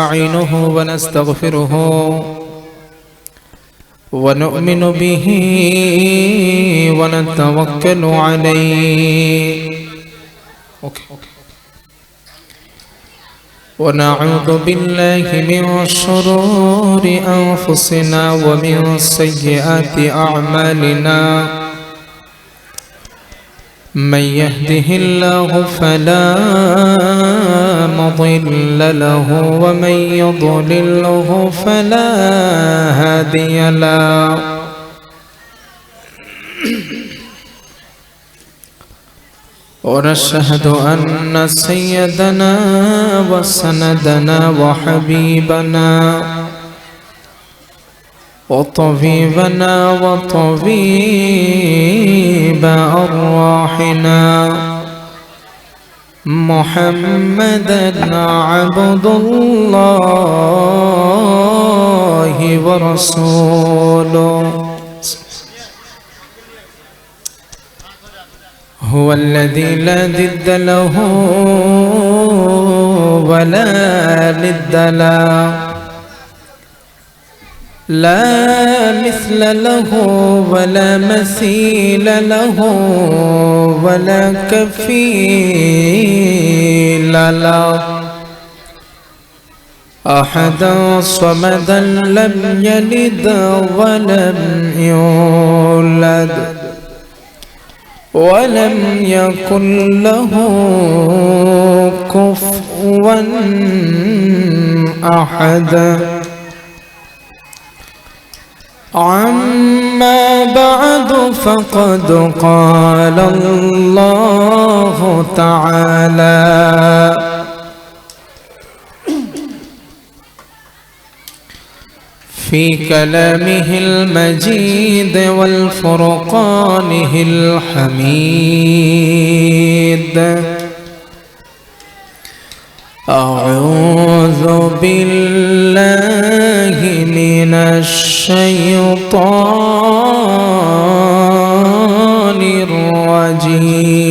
نستعينه ونستغفره ونؤمن به ونتوكل عليه ونعوذ بالله من شرور أنفسنا ومن سيئات أعمالنا من يهده الله فلا مضل له ومن يضلله فلا هادي له ونشهد أن سيدنا وسندنا وحبيبنا وطبيبنا وطبيب أرواحنا محمدا عبد الله ورسوله هو الذي لا ضد له ولا ند له لا مثل له ولا مثيل له ولا كفيل له أحدا صمدا لم يلد ولم يولد ولم يكن له كفوا أحد عما بعد فقد قال الله تعالى في كلامه المجيد والفرقانه الحميد أعوذ بالله من الشيطان الرجيم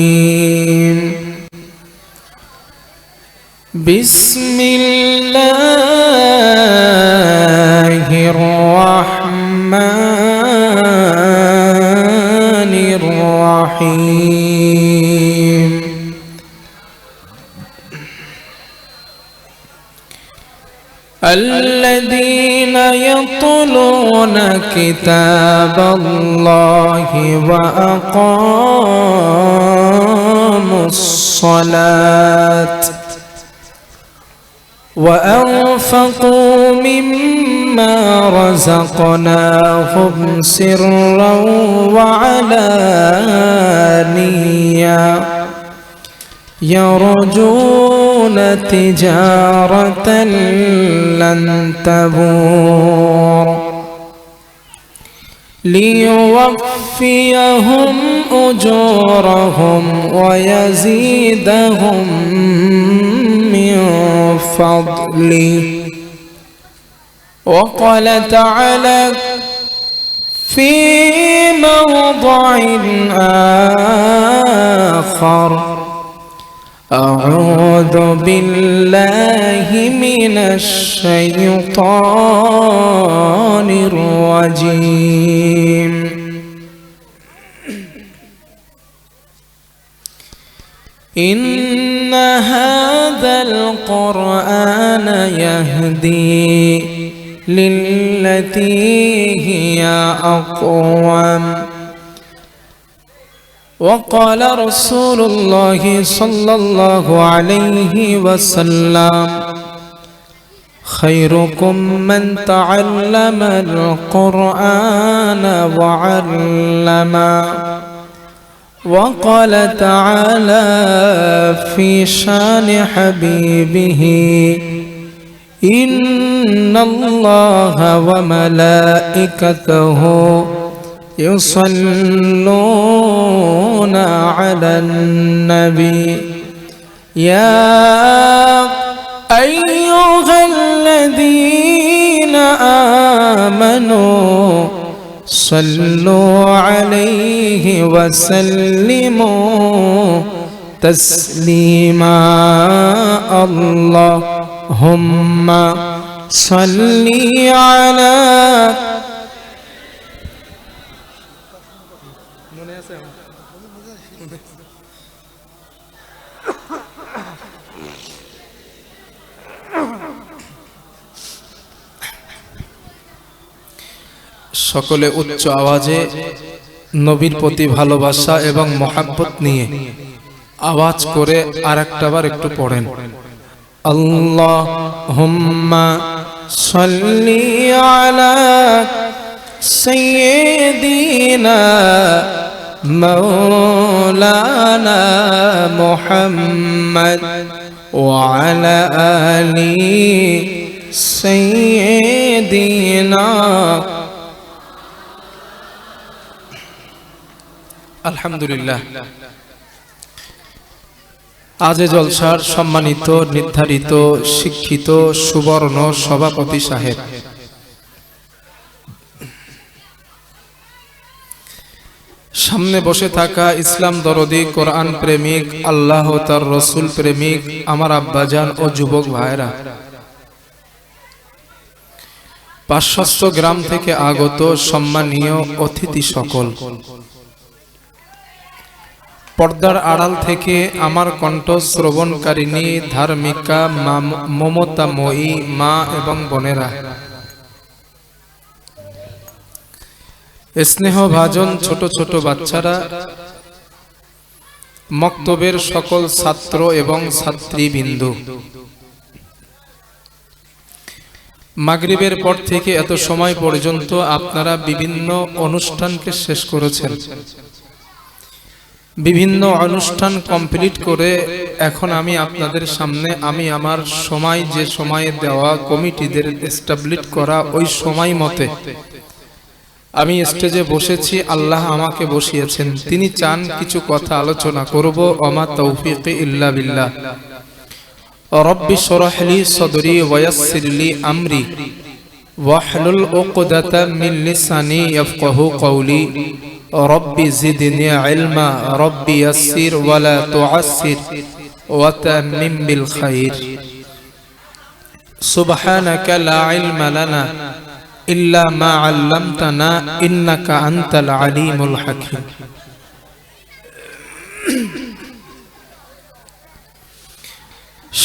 بسم الله الرحمن الرحيم الذين يتلون كتاب الله وأقاموا الصلاة وأنفقوا مما رزقناهم سرا وعلانية يرجون تجارة لن تبور ليوفيهم أجورهم ويزيدهم من فضله وقال تعالى في موضع آخر أعوذ بالله من الشيطان الرجيم إن هذا القرآن يهدي للتي هي أقوم وقال رسول الله صلى الله عليه وسلم خيركم من تعلم القرآن وعلمه وقال تعالى في شان حبيبه إن الله وملائكته يصلون على النبي يا أيها الذين آمنوا صلوا عليه وسلموا تسليما الله صل على সকলে উচ্চ আওয়াজে নবীর প্রতি ভালোবাসা এবং মহব্বত নিয়ে আওয়াজ করে আরেকটাবার একটু পড়েন। আল্লাহুম্মা সাল্লি আলা সাইয়্যিদিনা মাওলানা মুহাম্মদ ওয়া আলা আলি সাইয়্যিদিনা। আলহামদুলিল্লাহ। আজ জলসার সম্মানিত নির্ধারিত শিক্ষিত সুবর্ণ সভাপতি সাহেব, সামনে বসে থাকা ইসলাম দরদি, কোরআন প্রেমিক, আল্লাহ তার রসুল প্রেমিক আমার আব্বাজান ও যুবক ভাইরা, পার্শ্বস্থ গ্রাম থেকে আগত সম্মানীয় অতিথি সকল, পর্দার আড়াল থেকে আমার কণ্ঠ শ্রবণকারিণী ধার্মিকা মমতাময়ী মা এবং বোনেরা, স্নেহভাজন ছোট ছোট বাচ্চারা, মক্তবের সকল ছাত্র এবং ছাত্রীবৃন্দ, মাগরিবের পর থেকে এত সময় পর্যন্ত আপনারা বিভিন্ন অনুষ্ঠানকে শেষ করেছেন। বিভিন্ন অনুষ্ঠান কমপ্লিট করে এখন আমি আপনাদের সামনে আমি আমার সময়, যে সময়ে দেওয়া কমিটিদের এস্টাবলিশ করা ওই সময় মতে আমি স্টেজে বসেছি। আল্লাহ আমাকে বসিয়েছেন, তিনি চান কিছু কথা আলোচনা করব। ওমা তৌফিক ইল্লা বিল্লাহ। রব্বি শরহ লি সদরি ওয়ায়াসসির লি আমরি ওয়াহলুল উকদাতাম মিন লিসানি ইয়াফকাহু কওলি। রব্বি জিদনি ইলমা রব্বি ইয়াসসির ওয়ালা তুআসসির ওয়া তামিম বিল খাইর। সুবহানাকা লা ইলমা লানা ইল্লা মা আল্লামতানা ইন্নাকা আনতাল আলিমুল হাকীম।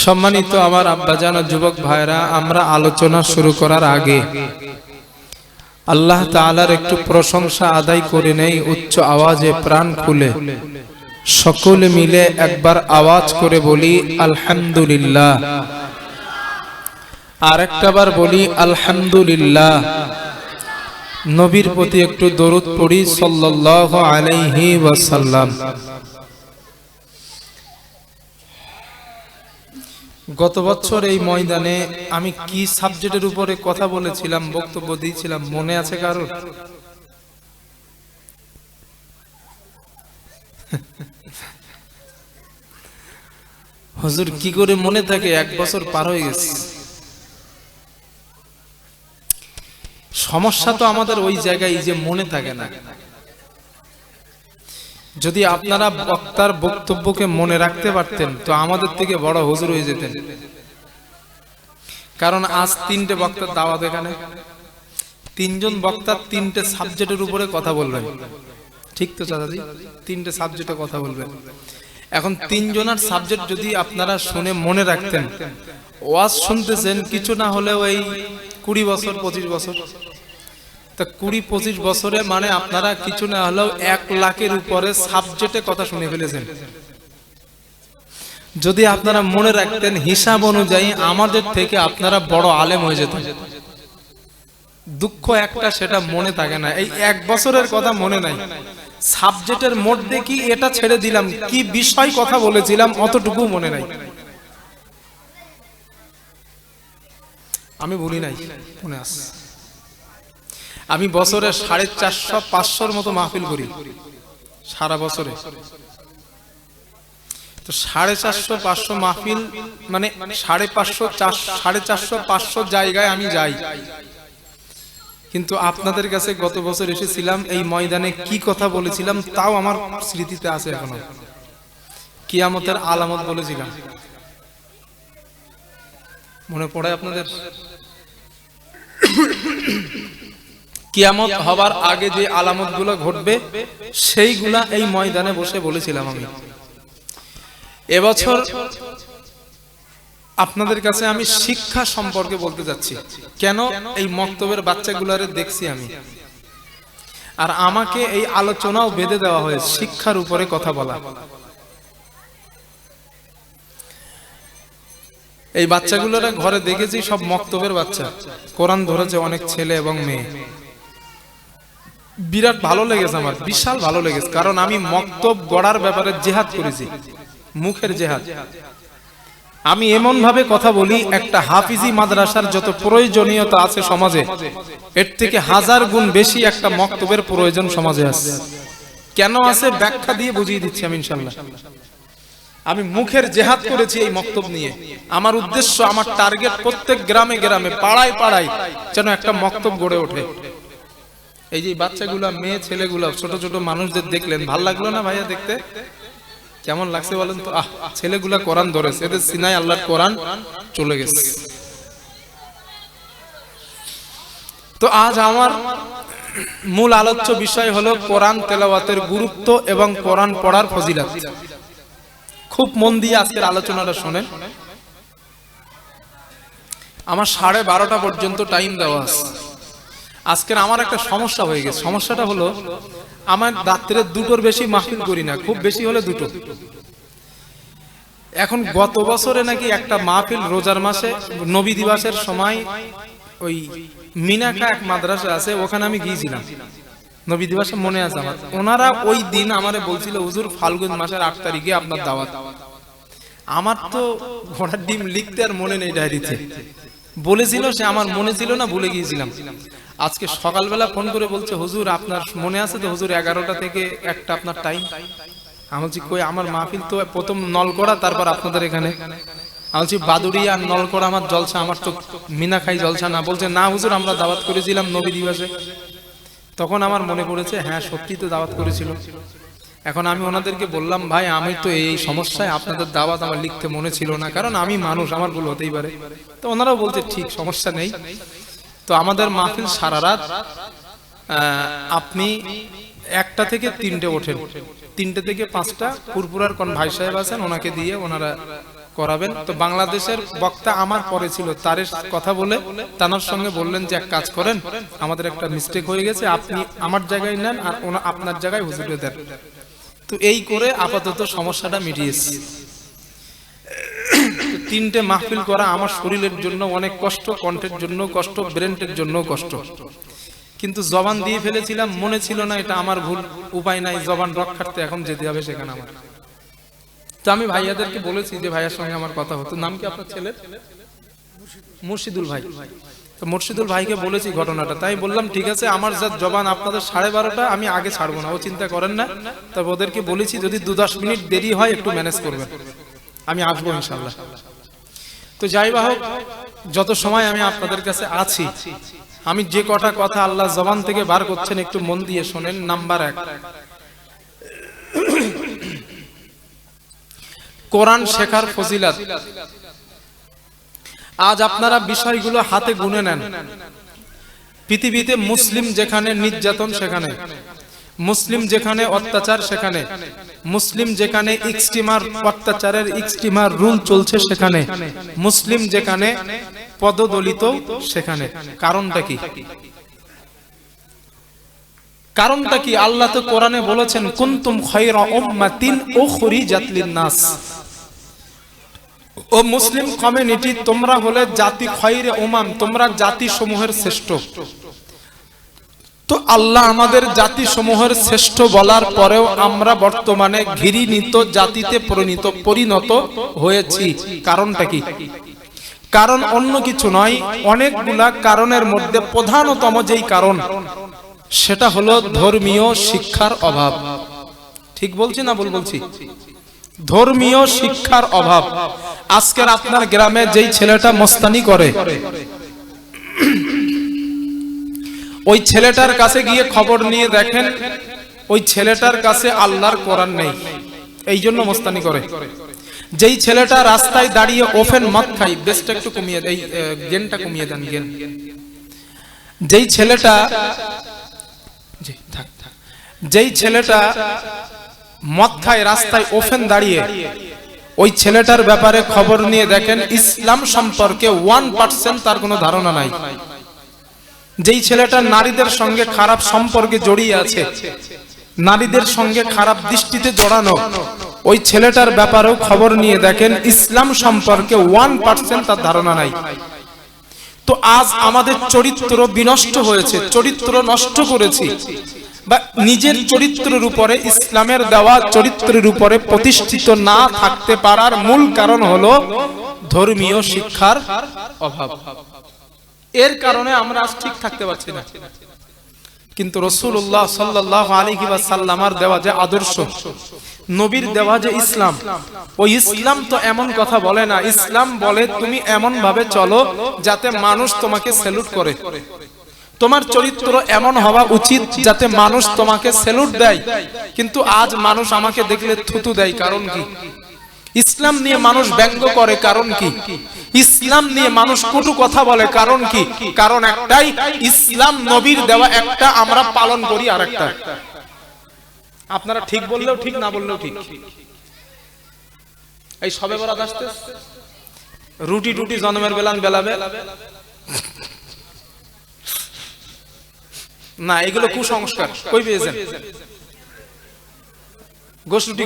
সম্মানিত আমার আব্বাজান ও যুবক ভাইরা, আমরা আলোচনা শুরু করার আগে আল্লাহ তাআলার একটু প্রশংসা আদায় করে নেই উচ্চ আওয়াজে, প্রাণ খুলে সকলে মিলে একবার আওয়াজ করে বলি আলহামদুলিল্লাহ। আর একটাবার বলি আলহামদুলিল্লাহ। নবীর প্রতি একটু দরুদ পড়ি সাল্লাল্লাহু আলাইহি ওয়াসাল্লাম। গত বছর এই ময়দানে আমি কি সাবজেক্টের উপরে কথা বলেছিলাম, বক্তব্য দিয়েছিলাম, মনে আছে কারোর? হুজুর কি করে মনে থাকে, এক বছর পার হয়ে গেছে। সমস্যা তো আমাদের ওই জায়গায় যে মনে থাকে না। যদি আপনারা বক্তার বক্তব্যকে মনে রাখতে পারতেন তো আমাদের থেকে বড় হুজুর হয়ে যেতেন। কারণ আজ 3টে বক্তার দাওয়াত, এখানে 3জন বক্তা 3টে সাবজেক্টের উপরে কথা বলবেন। ঠিক তো চাচাজি? 3টে সাবজেক্টে কথা বলবেন। এখন 3জনের সাবজেক্ট যদি আপনারা শুনে মনে রাখতেন, ওয়াজ শুনতেছেন কিছু না হলেও এই 20 বছর 25 বছর, তা 20-25 বছরে মানে আপনারা কিছু না হলেও 1 লাখের উপরে সাবজেক্টে কথা শুনে ফেলেছেন। যদি আপনারা মনে রাখতেন হিসাব অনুযায়ী আমাদের থেকে আপনারা বড় আলেম হয়ে যেতেন। দুঃখ একটা, সেটা মনে থাকে না। এই 1 বছরের কথা মনে নাই, সাবজেক্টের মধ্যে কি এটা ছেড়ে দিলাম, কি বিষয় কথা বলেছিলাম অতটুকু মনে নাই। আমি ভুলি নাই, মনে আছে। আমি বছরে 450-500 মতো মাহফিল করি সারা বছরে। তো 450-500 মাহফিল মানে 450-500 জায়গায় আমি যাই। কিন্তু আপনাদের কাছে গত বছর এসেছিলাম, এই ময়দানে কি কথা বলেছিলাম তাও আমার স্মৃতিতে আছে এখনো। কিয়ামতের আলামত বলেছিলাম। মনে পড়ে আপনাদের? কিয়ামত হবার আগে যে আলামতগুলো ঘটবে সেইগুলা এই ময়দানে বসে বলেছিলাম আমি। এবছর আপনাদের কাছে আমি শিক্ষা সম্পর্কে বলতে যাচ্ছি। কেন এই মক্তবের বাচ্চাগুলারে দেখছি আমি, আর আমাকে এই আলোচনাও বেঁধে দেওয়া হয়েছে শিক্ষার উপরে কথা বলা। এই বাচ্চাগুলোরা ঘরে দেখেছি সব মক্তবের বাচ্চা, কোরআন ধরেছে অনেক ছেলে এবং মেয়ে। বিরাট ভালো লেগেছে আমার, বিশাল ভালো লেগেছে, কারণ আমি মক্তব গড়ার ব্যাপারে জিহাদ করেছি, মুখের জিহাদ। আমি এমন ভাবে কথা বলি, একটা হাফিজি মাদ্রাসার যত প্রয়োজনীয়তা আছে সমাজে, এর থেকে 1000 গুণ বেশি একটা মক্তবের প্রয়োজন সমাজে আছে। কেন আছে ব্যাখ্যা দিয়ে বুঝিয়ে দিচ্ছি আমি ইনশাআল্লাহ। আমি মুখের জিহাদ করেছি এই মক্তব নিয়ে। আমার উদ্দেশ্য, আমার টার্গেট প্রত্যেক গ্রামে গ্রামে, পাড়ায় পাড়ায় যেন একটা মক্তব গড়ে ওঠে। এই যে বাচ্চাগুলা, মেয়ে ছেলেগুলা, ছোট ছোট মানুষদের দেখলেন, ভাল লাগলো না ভাইয়া দেখতে? কেমন লাগছে বলেন তো? ছেলেগুলা কোরআন ধরেছে, এদের সিনায় আল্লাহর কোরআন চলে গেছে। তো আজ আমার মূল আলোচ্য বিষয় হলো কোরআন তেলাওয়াতের গুরুত্ব এবং কোরআন পড়ার ফজিলত। খুব মন দিয়ে আজকের আলোচনাটা শোনেন। আমার 12:30 পর্যন্ত টাইম দেওয়া আছে। আজকের আমার একটা সমস্যা হয়ে গেছে। সমস্যাটা হলো, আমার রাত্রে 2টোর বেশি মাহফিল করি না, খুব বেশি হলে 2টো। এখন গত বছরে নাকি একটা মাহফিল রোজার মাসে নবী দিবসের সময় ওই মিনাকা এক মাদ্রাসা আছে, ওখানে আমি গিয়েছিলাম নবী দিবসে, মনে আছে আমার। ওনারা ওই দিন আমারে বলছিল, হুজুর ফাল্গুন মাসের 8 তারিখে আপনার দাওয়াত। আমার তো ঘোড়ার ডিম লিখতে আর মনে নেই ডায়েরিতে। বলেছিল সে, আমার মনে ছিল না, ভুলে গিয়েছিলাম। আজকে সকালবেলা ফোন করে বলছে, হুজুর আপনার মনে আছে তো হুজুর 11টা থেকে 1টা আপনার টাইম। আমি বলছি কই, আমার মাহফিল তো প্রথম নলকড়া, তারপর আপনাদের এখানে। আমি বলছি বাদুড়িয়া আর নলকড়া আমার জলসা, আমার তো মিনাখাই জলসা না। বলছে না হুজুর, আমরা দাওয়াত করেছিলাম নবী দিবসে। তখন আমার মনে পড়েছে, হ্যাঁ সত্যি তো দাওয়াত করেছিল। এখন আমি ওনাদেরকে বললাম, ভাই আমি তো এই সমস্যায়, আপনাদের দাওয়াত আমার লিখতে মনে ছিল না, কারণ আমি মানুষ, আমার ভুল হতেই পারে। তো ওনারাও বলছে ঠিক, সমস্যা নেই। তো আমাদের মাহফিল সারা রাত, আপনি 1টা থেকে 3টে ওঠেন, 3টে থেকে 5টা পুরপুরার কোন ভাই সাহেব আছেন, ওনাকে দিয়ে ওনারা করাবেন। তো বাংলাদেশের বক্তা আমার পরে ছিল, তার কথা বলে তানার সঙ্গে বললেন যে এক কাজ করেন, আমাদের একটা মিস্টেক হয়ে গেছে, আপনি আমার জায়গায় নেন আর আপনার জায়গায় হুজুরে দেন। তো এই করে আপাতত সমস্যাটা মিটিয়েছি। 3টে মাহফিল করা আমার শরীরের জন্য অনেক কষ্ট, কণ্ঠের জন্য কষ্ট, ব্রেনের জন্য কষ্ট। কিন্তু জবান দিয়ে ফেলেছিলাম, মনে ছিল না, এটা আমার ভুল, উপায় নাই, জবান রক্ষার্থে এখন যেতে হবে সেখানে আমার। তো আমি ভাইয়াদেরকে বলেছি যে ভাইয়ার সঙ্গে আমার কথা হতো। নাম কি আপনার ছেলের? মুর্শিদুল ভাই। তো মুর্শিদুল ভাইকে বলেছি ঘটনাটা, তাই বললাম ঠিক আছে, আমার যা জবান আপনাদের 12:30টা, আমি আগে ছাড়বো না, ও চিন্তা করেন না। তবে ওদেরকে বলেছি যদি 2-10 মিনিট দেরি হয় একটু ম্যানেজ করবেন, আমি আসবো ইনশাল্লাহ। তো যাই হোক, যত সময় আমি আপনাদের কাছে আছি, আমি যে কটা কথা আল্লাহ জবান থেকে বার করছেন একটু মন দিয়ে শোনেন। নাম্বার 1, কোরআন শেখার ফজিলত। আজ আপনারা বিষয়গুলো হাতে গুনে নেন। পৃথিবীতে মুসলিম যেখানে নির্যাতন সেখানে, মুসলিম যেখানে অত্যাচার সেখানে, মুসলিম যেখানে এক্সট্রিমার অত্যাচারের এক্সট্রিমার রুল চলছে সেখানে, মুসলিম যেখানে পদদলিত সেখানে। কারণটা কি? কারণটা কি? আল্লাহ তো কোরআনে বলেছেন, কুনতুম খায়রা উম্মাতিন উখরিজাত লিন-নাস। ও মুসলিম কমিউনিটি, তোমরা হলে জাতি খয়রে উমাম, তোমরা জাতি সমূহের শ্রেষ্ঠ। তো আল্লাহ আমাদের জাতি সমূহের শ্রেষ্ঠ বলার পরেও আমরা বর্তমানে ঘৃণিত জাতিতে পরিণত হয়েছি। কারণটা কি? কারণ অন্য কিছু নয়, অনেকগুলা কারণের মধ্যে প্রধানতম যেই কারণ, সেটা হলো ধর্মীয় শিক্ষার অভাব। ঠিক বলছি না ভুল বলছি? ধর্মীয় শিক্ষার অভাব। আজকের আপনার গ্রামে যেই ছেলেটা মস্তানি করে, ওই ছেলেটার কাছে গিয়ে খবর নিয়ে দেখেন, ওই ছেলেটার কাছে আল্লাহর কোরআন নেই, এই জন্য মস্তানি করে। যেই ছেলেটা রাস্তায় দাঁড়িয়ে ওপেন মদ খায়, বেশটা একটু কমিয়ে দেন, এই গেনটা কমিয়ে দেন, গেন। যেই ছেলেটা মদ খায় রাস্তায় ওপেন দাঁড়িয়ে, ওই ছেলেটার ব্যাপারে খবর নিয়ে দেখেন ইসলাম সম্পর্কে 1% তার কোনো ধারণা নাই। যেই ছেলেটা নারীদের সঙ্গে খারাপ সম্পর্কে জড়িয়ে আছে, নারীদের সঙ্গে খারাপ দৃষ্টিতে জড়ানো, ওই ছেলেটার ব্যাপারেও খবর নিয়ে দেখেন ইসলাম সম্পর্কে 1% তার ধারণা নাই। তো আজ আমাদের চরিত্র বিনষ্ট হয়েছে, চরিত্র নষ্ট করেছি, বা নিজের চরিত্রের উপরে, ইসলামের দেওয়া চরিত্রের উপরে প্রতিষ্ঠিত না থাকতে পারার মূল কারণ হলো ধর্মীয় শিক্ষার অভাব। এর কারণে আমরা আজ ঠিক থাকতে পারছি না। কিন্তু রাসূলুল্লাহ সাল্লাল্লাহু আলাইহি ওয়াসাল্লামের দেওয়া যে আদর্শ, নবীর দেওয়া যে ইসলাম, ওই ইসলাম তো এমন কথা বলে না। ইসলাম বলে তুমি এমন ভাবে চলো যাতে মানুষ তোমাকে স্যালুট করে। তোমার চরিত্র এমন হওয়া উচিত যাতে মানুষ তোমাকে স্যালুট দেয়। কিন্তু আজ মানুষ আমাকে দেখলে থুতু দেয়, কারণ কি? ইসলাম নিয়ে মানুষ ব্যঙ্গ করে, কারণ কি? ইসলাম নিয়ে মানুষ কটু কথা বলে, কারণ কি? কারণ একটাই, ইসলাম নবীর দেওয়া একটা, আমরা পালন করি আরেকটা। আপনারা ঠিক বললেও ঠিক, না বললেও ঠিক। এই সবে বরাত আসতে, রুটি টুটি জন্মের বেলান বেলাবে না, এগুলো কুসংস্কার। কই পেয়েছেন? গোশরুটি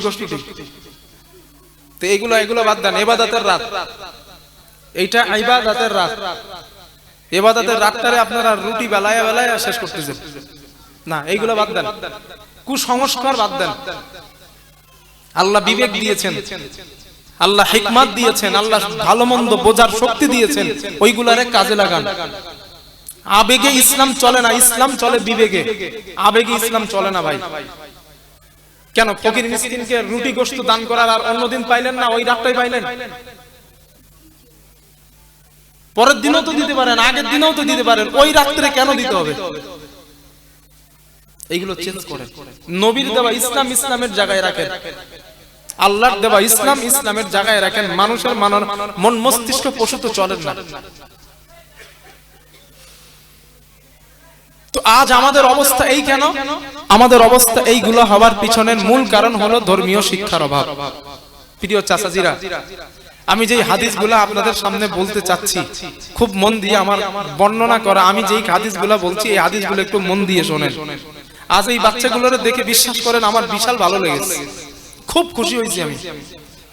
তো এগুলো বাদ দেন। ইবাদতের রাত, এইটা ইবাদতের রাত। ইবাদতের রাতটারে আপনারা রুটি বেলায় বেলায় শেষ করতেছেন না, এইগুলো বাদ দেন, কুসংস্কার বাদ দেন। আল্লাহ বিবেক দিয়েছেন, আল্লাহ হিকমত দিয়েছেন, আল্লাহ ভালো মন্দ বোঝার শক্তি দিয়েছেন, ওইগুলারে কাজে লাগান। আবেগে ইসলাম চলে না, ইসলাম চলে বিবেকে। আবেগে ইসলাম চলে না ভাই। কেন ফকির মিসকিনকে রুটি গোশত দান করার আর অন্যদিন পাইলেন না? ওই রাতটাই পাইলেন। পরের দিনও তো দিতে পারেন, আগের দিনও তো দিতে পারেন, ওই রাত্রে কেন দিতে হবে? এইগুলো চেঞ্জ করেন। নবীর দেওয়া ইসলাম ইসলামের জায়গায় রাখেন, আল্লাহর দেওয়া ইসলাম ইসলামের জায়গায় রাখেন। মানুষের মন মস্তিষ্ক পশু তো চলেন না। তো আজ আমাদের অবস্থা এই কেন? আমাদের অবস্থা এইগুলো হওয়ার পিছনের মূল কারণ হলো ধর্মীয় শিক্ষার অভাব। প্রিয় চাচাজিরা, আমি যেই হাদিসগুলো আপনাদের সামনে বলতে চাচ্ছি, খুব মন দিয়ে আমার বর্ণনা করা, আমি যেই হাদিসগুলো বলছি এই হাদিসগুলো একটু মন দিয়ে শোনেন। আজ এই বাচ্চাগুলোর দেখে বিশ্বাস করেন আমার বিশাল ভালো লেগেছে, খুব খুশি হয়েছি আমি।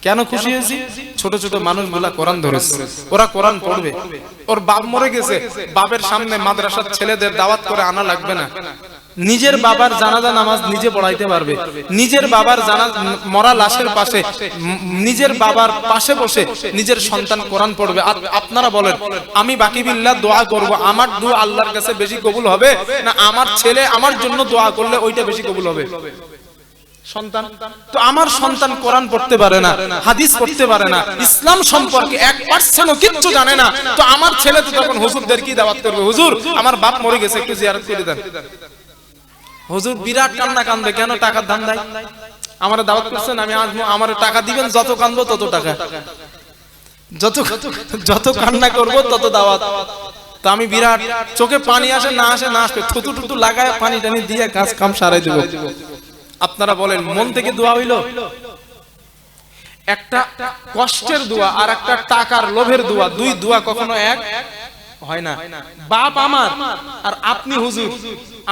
কেন খুশি হয়েছি? ছোট ছোট মানুষগুলা কোরআন ধরেছে, ওরা কোরআন পড়বে। ওর বাপ মরে গেছে, বাপের সামনে মাদ্রাসার ছেলেদের দাওয়াত করে আনা লাগবে না। নিজের বাবার জানাজা নামাজ নিজে পড়াইতে পারবে। নিজের বাবার মরা লাশের পাশে, নিজের বাবার পাশে বসে নিজের সন্তান কোরআন পড়বে। আর আপনারা বলেন, আমি বাকি বিল্লাহ দোয়া করব, আমার দোয়া আল্লাহর কাছে বেশি কবুল হবে না আমার ছেলে আমার জন্য দোয়া করলে ওইটা বেশি কবুল হবে? সন্তান তো, আমার সন্তান কোরআন পড়তে পারে না, হাদিস পড়তে পারে না, ইসলাম সম্পর্কে 1% কিচ্ছু জানে না, তো আমার ছেলে তো তখন হুজুরদের কি দাওয়াত করবে? হুজুর আমার বাপ মরে গেছে, একটু জিয়ারত করে দেন। হুজুর বিরাট কান্না কান্দবে, কেন? টাকার ধান্দায়। আমার দাওয়াত করছেন, আমি আমার টাকা দিবেন, যত কান্দবো তত টাকা, যত কান্না করবো তত দাওয়াত। তো আমি বিরাট, চোখে পানি আসে না আসে না আসবে, থুতু টুতু লাগায় পানি টানি দিয়ে কাজ কাম সারাই দেব। আপনারা বলেন, মন থেকে দোয়া হইল? একটা কষ্টের দোয়া আর একটা টাকার লোভের দোয়া, দুই দোয়া কখনো এক হয় না। বাপ আমার আর আপনি হুজুর,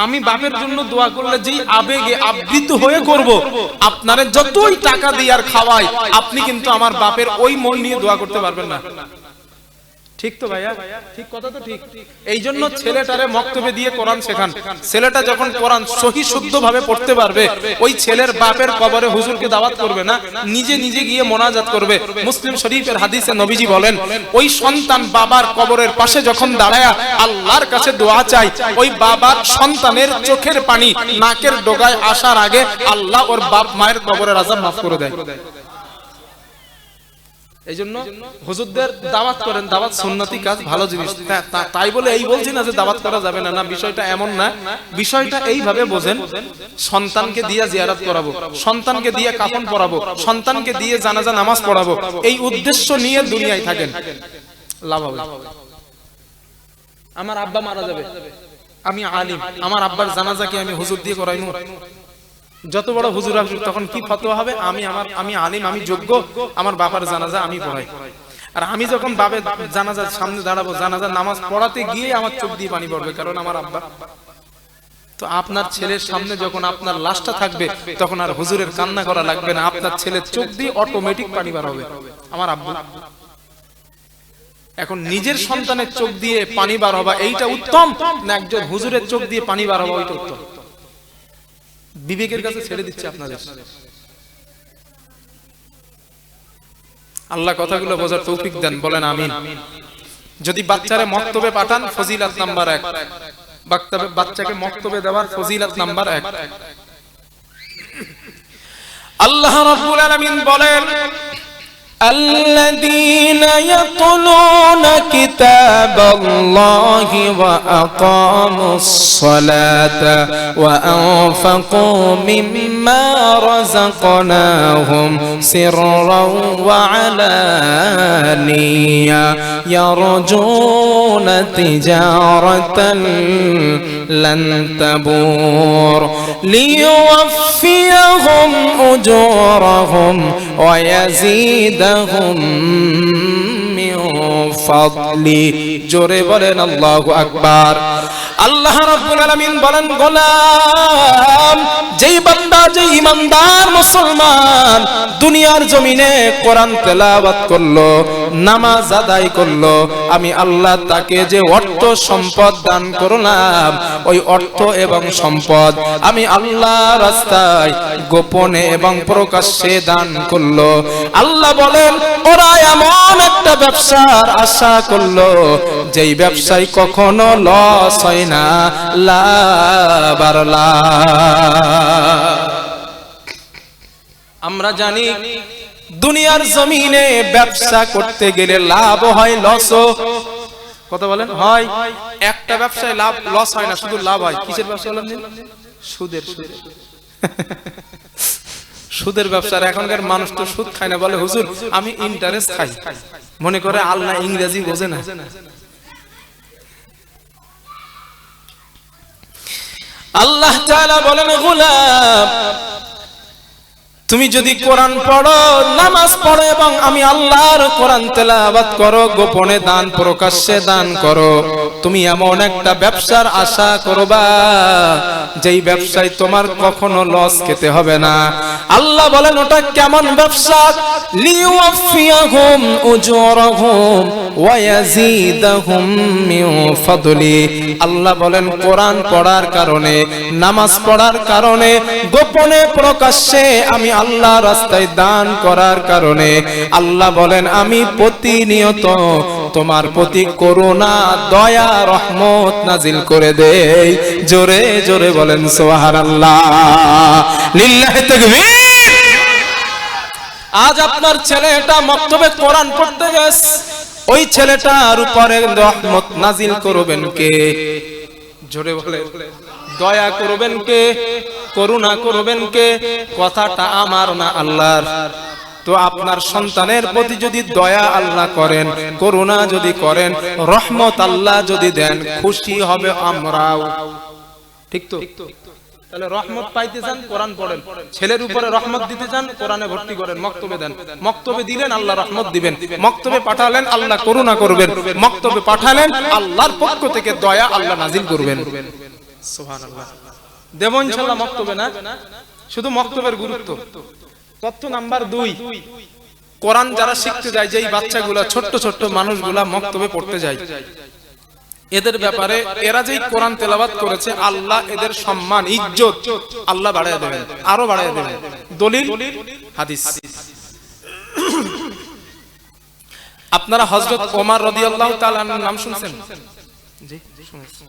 আমি বাপের জন্য দোয়া করলে যেই আবেগে আবৃত হয়ে করব, আপনারে যতই টাকা দিয়ে আর খাওয়াই, আপনি কিন্তু আমার বাপের ওই মন নিয়ে দোয়া করতে পারবেন না। ঠিক তো ভাইয়া? ঠিক কথা তো ঠিক। এই জন্য ছেলেটারে মক্তবে দিয়ে কোরআন শেখান। ছেলেটা যখন কোরআন সহি শুদ্ধ ভাবে পড়তে পারবে, ওই ছেলের বাপের কবরে হুজুরকে দাওয়াত করবে না, নিজে নিজে গিয়ে মোনাজাত করবে। মুসলিম শরীফের হাদিসে নবীজি বলেন, ওই সন্তান বাবার কবরের পাশে যখন দাঁড়ায় আল্লাহর কাছে দোয়া চায়, ওই বাবার সন্তানের চোখের পানি নাকের ডগায় আসার আগে আল্লাহ ওর বাপ মায়ের কবরের আযাব মাফ করে দেয়। এই জন্য হুজুরদের দাওয়াত করেন, দাওয়াত সুন্নতি কাজ, ভালো জিনিস। তাই বলে এই বলছি না যে দাওয়াত করা যাবে না, না, বিষয়টা এমন না। বিষয়টা এইভাবে বোঝেন, সন্তানকে দিয়ে জিয়ারত করাবো, সন্তানকে দিয়ে কাফন পরাবো, সন্তানকে দিয়ে জানাজা নামাজ পড়াবো, এই উদ্দেশ্য নিয়ে দুনিয়ায় থাকেন, লাভ হবে। আমার আব্বা মারা যাবে, আমি আলিম, আমার আব্বার জানাজা কি আমি হুজুর দিয়ে করাইমু? যত বড় হুজুর আসুক তখন কি ফতোয়া হবে? আমি আলিম, আমি যোগ্য, আমার বাবার জানাজা আমি পড়াই। আর আমি যখন বাবার জানাজার সামনে দাঁড়াবো, জানাজার নামাজ পড়াতে গিয়ে আমার চোখ দিয়ে পানি পড়বে, কারণ আমার আব্বা। তো আপনার ছেলের সামনে যখন আপনার লাশটা থাকবে তখন আর হুজুরের কান্না করা লাগবে না, আপনার ছেলের চোখ দিয়ে অটোমেটিক পানি বার হবে, আমার আব্বা। এখন নিজের সন্তানের চোখ দিয়ে পানি বার হবা এইটা উত্তম, না একজন হুজুরের চোখ দিয়ে পানি বার হবা ওইটা উত্তম? বিবেকের কাছে ছেড়ে দিচ্ছে আপনাদের। আল্লাহ কথাগুলো বোঝার তৌফিক দেন, বলেন আমিন। যদি বাচ্চারে মক্তবে পাঠান, ফজিলত নাম্বার 1, বাচ্চাকে মক্তবে দেওয়ার ফজিলত নাম্বার 1। আল্লাহ রাব্বুল আলামিন বলেন, الذين يتلون كتاب الله وأقاموا الصلاة وأنفقوا مما رزقناهم سرا وعلانية يرجون تجارة لن تبور ليوفيهم أجورهم ويزيدهم من فضله। জোরে বলেন আল্লাহু আকবার। আল্লাহ রাব্বুল আলামিন বলেন, গোলাম, যেই বান্দা, যেই ইমানদার মুসলমান দুনিয়ার জমিনে কোরআন তেলাওয়াত করলো, নামাজ আদায় করলো, আমি আল্লাহ তাকে যে অর্থ সম্পদ দান করলাম, ওই অর্থ এবং সম্পদ আমি আল্লাহ রাস্তায় গোপনে এবং প্রকাশ্যে দান করলো। আল্লাহ বলেন, ওরা এমন একটা ব্যবসার আশা করলো যেই ব্যবসায় কখনো লস হয় না, লাভ আর লাভ। আমরা জানি দুনিয়ার জমিনে ব্যবসা করতে গেলে লাভ হয়, লসও, কথা বলেন, হয়। একটা ব্যবসায় লাভ লস হয় না, শুধু লাভ হয়। কিসের ব্যবসা বলেন? সুদের। সুদের ব্যবসা। এখনকার মানুষ তো সুদ খায় না, বলে হুজুর আমি ইন্টারেস্ট খাই, মনে করে আল্লাহ ইংরেজি বোঝে না। আল্লাহ তাআলা বলেন, গোলাম, তুমি যদি কোরআন পড়ো, নামাজ পড়ো এবং আমি আল্লাহর কোরআন তেলাওয়াত করো, গোপনে দান প্রকাশ্যে দান করো, তুমি এমন একটা ব্যবসার আশা করবা যেই ব্যবসায় তোমার কখনো লস খেতে হবে না। আল্লাহ বলেন, ওটা কেমন ব্যবসা? লিওয়াফিয়াহুম উজুরাহুম ওয়া ইয়াজিদাহুম মিন ফাদলি। আল্লাহ বলেন, কোরআন পড়ার কারণে, নামাজ পড়ার কারণে, গোপনে প্রকাশ্যে আমি আল্লাহ রাস্তায় দান করার কারণে আল্লাহ বলেন, আমি প্রতিনিয়ত তোমার প্রতি করুণা, দয়া, রহমত নাজিল করে দেই। জোরে জোরে বলেন সুবহানাল্লাহ, লিল্লাহি তাকবীর। আজ আপনার ছেলেটা মক্তবে কোরআন পড়তে গেছে, ওই ছেলেটার উপরে রহমত নাজিল করবেন কে? জোরে বলে, দয়া করবেন কে? করুণা করবেন কে? কথাটা আমার না, আল্লাহর। তো আপনার সন্তানের প্রতি যদি দয়া আল্লাহ করেন, করুণা যদি করেন, রহমত আল্লাহ যদি দেন, খুশি হবে আমরাও, ঠিক তো? তাহলে রহমত পাইতে চান, কোরআন পড়েন। ছেলের উপরে রহমত দিতে চান, কোরআনে ভর্তি করেন, মক্তবে দেন। মক্তবে দিলেন, আল্লাহ রহমত দিবেন। মক্তবে পাঠালেন, আল্লাহ করুণা করবেন। মক্তবে পাঠালেন, আল্লাহর পক্ষ থেকে দয়া আল্লাহ নাজিল করবেন। সুবহানাল্লাহ। দেব ইনশাআল্লাহ মক্তবে, না শুধু মক্তবের গুরুত্ব। তথ্য নাম্বার 2, কোরআন যারা শিখতে যায়, যেই বাচ্চাগুলা, ছোট্ট ছোট্ট মানুষগুলা মক্তবে পড়তে যায়, এদের ব্যাপারে, এরা যেই কোরআন তেলাওয়াত করেছে, আল্লাহ এদের সম্মান, ইজ্জত আল্লাহ বাড়ায় দেবেন, আরো বাড়ায় দেবেন। দলিল হাদিস। আপনারা হযরত ওমর রাদিয়াল্লাহু তাআলা নাম শুনছেন? জি, শুনেছেন।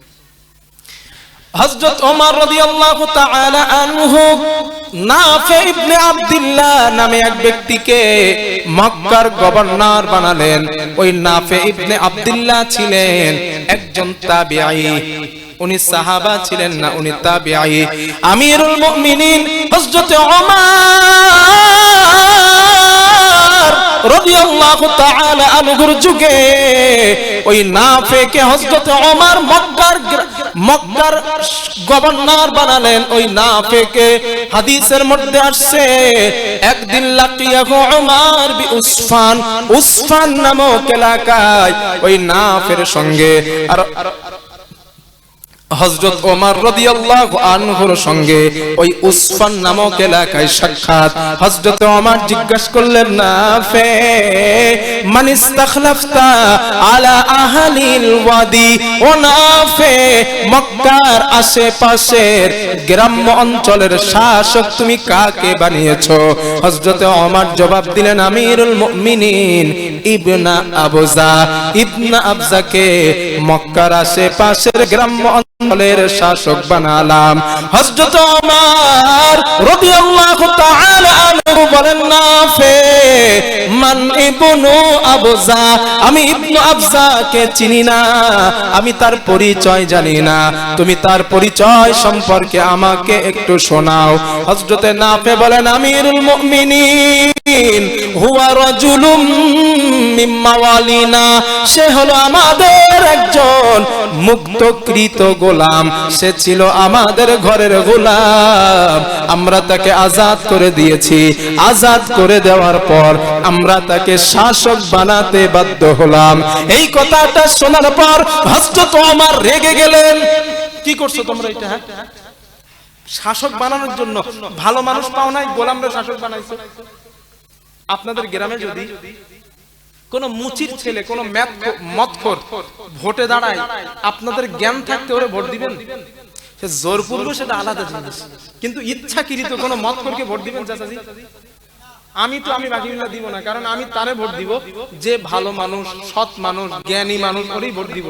হযরত ওমর রাদিয়াল্লাহু তাআলা আনহু নাফে ইবনে আব্দুল্লাহ নামে এক ব্যক্তিকে মক্কার গভর্নর বানালেন। ওই নাফে ইবনে আব্দুল্লাহ ছিলেন একজন তাবিঈ। উনি সাহাবা ছিলেন না, উনি তাবিঈ। আমিরুল মুমিনিন হযরত ওমর রাদিয়াল্লাহু তাআলা আনহুর যুগে ওই নাফেকে হযরত ওমর মক্কার গভর্নর বানালেন। ওই নাফেকে হাদিসের মধ্যে আসছে একদিন লাকিয়াহু ওমর বিউসফান, উসফান নামক এলাকায় ওই নাফের সঙ্গে আর হযরত ওমর রাদিয়াল্লাহু আনহুর সঙ্গে ওই উসফান নামক এলাকায় সাক্ষাৎ। হযরত ওমর জিজ্ঞাসা করলেন, নাফে মান ইস্তাখলাফতা আলা আহলিল ওয়াদি, ও নাফে মক্কার আশেপাশের গ্রাম্য অঞ্চলের শাসক তুমি কাকে বানিয়েছো? হযরত ওমর জবাব দিলেন, আমিরুল মুমিনিন ইবনা আবজা, ইবনা আবজাকে মক্কার আশেপাশের গ্রাম্য অঞ্চলের শাসক বানালাম। হযরত ওমর রাদিয়াল্লাহু তাআলা আনহু বলেন, নাফে মান ইবনু আবজা, আমি ইবনু আবজাকে চিনি না, আমি তার পরিচয় জানি না, তুমি তার পরিচয় সম্পর্কে আমাকে একটু শোনাও। হযরত নাফে বলেন, আমিরুল মুমিনিন হুয়া রাজুলুম মিম্মা ওয়ালিনা, সে হলো আমাদের একজন মুক্তকৃত গোলাম, সে ছিল আমাদের ঘরের গোলাম, আমরা তাকে আজাদ করে দিয়েছি। আজাদ করে দেওয়ার পর আমরা তাকে শাসক বানাতে বাধ্য হলাম। এই কথাটা শোনার পর হযরত ওমর রেগে গেলেন। কি করছো তোমরা এটা? শাসক বানানোর জন্য ভালো মানুষ পাও নাই, গোলামরা শাসক বানাইছো। আপনাদের গ্রামে যদি কোন মুচির ছেলে, কোন মদখোর ভোটে দাঁড়ায়, আপনাদের জ্ঞান থাকতে ওরে ভোট দিবেন? সে জোরপূর্বক সেটা আলাদা জিনিস, কিন্তু ইচ্ছাকৃত কোন মদখোরকে ভোট দিবেন? চাচাজি, আমি বাকিগুলা দিব না, কারণ আমি তারে ভোট দিব যে ভালো মানুষ, সৎ মানুষ, জ্ঞানী মানুষ, ওরই ভোট দিব।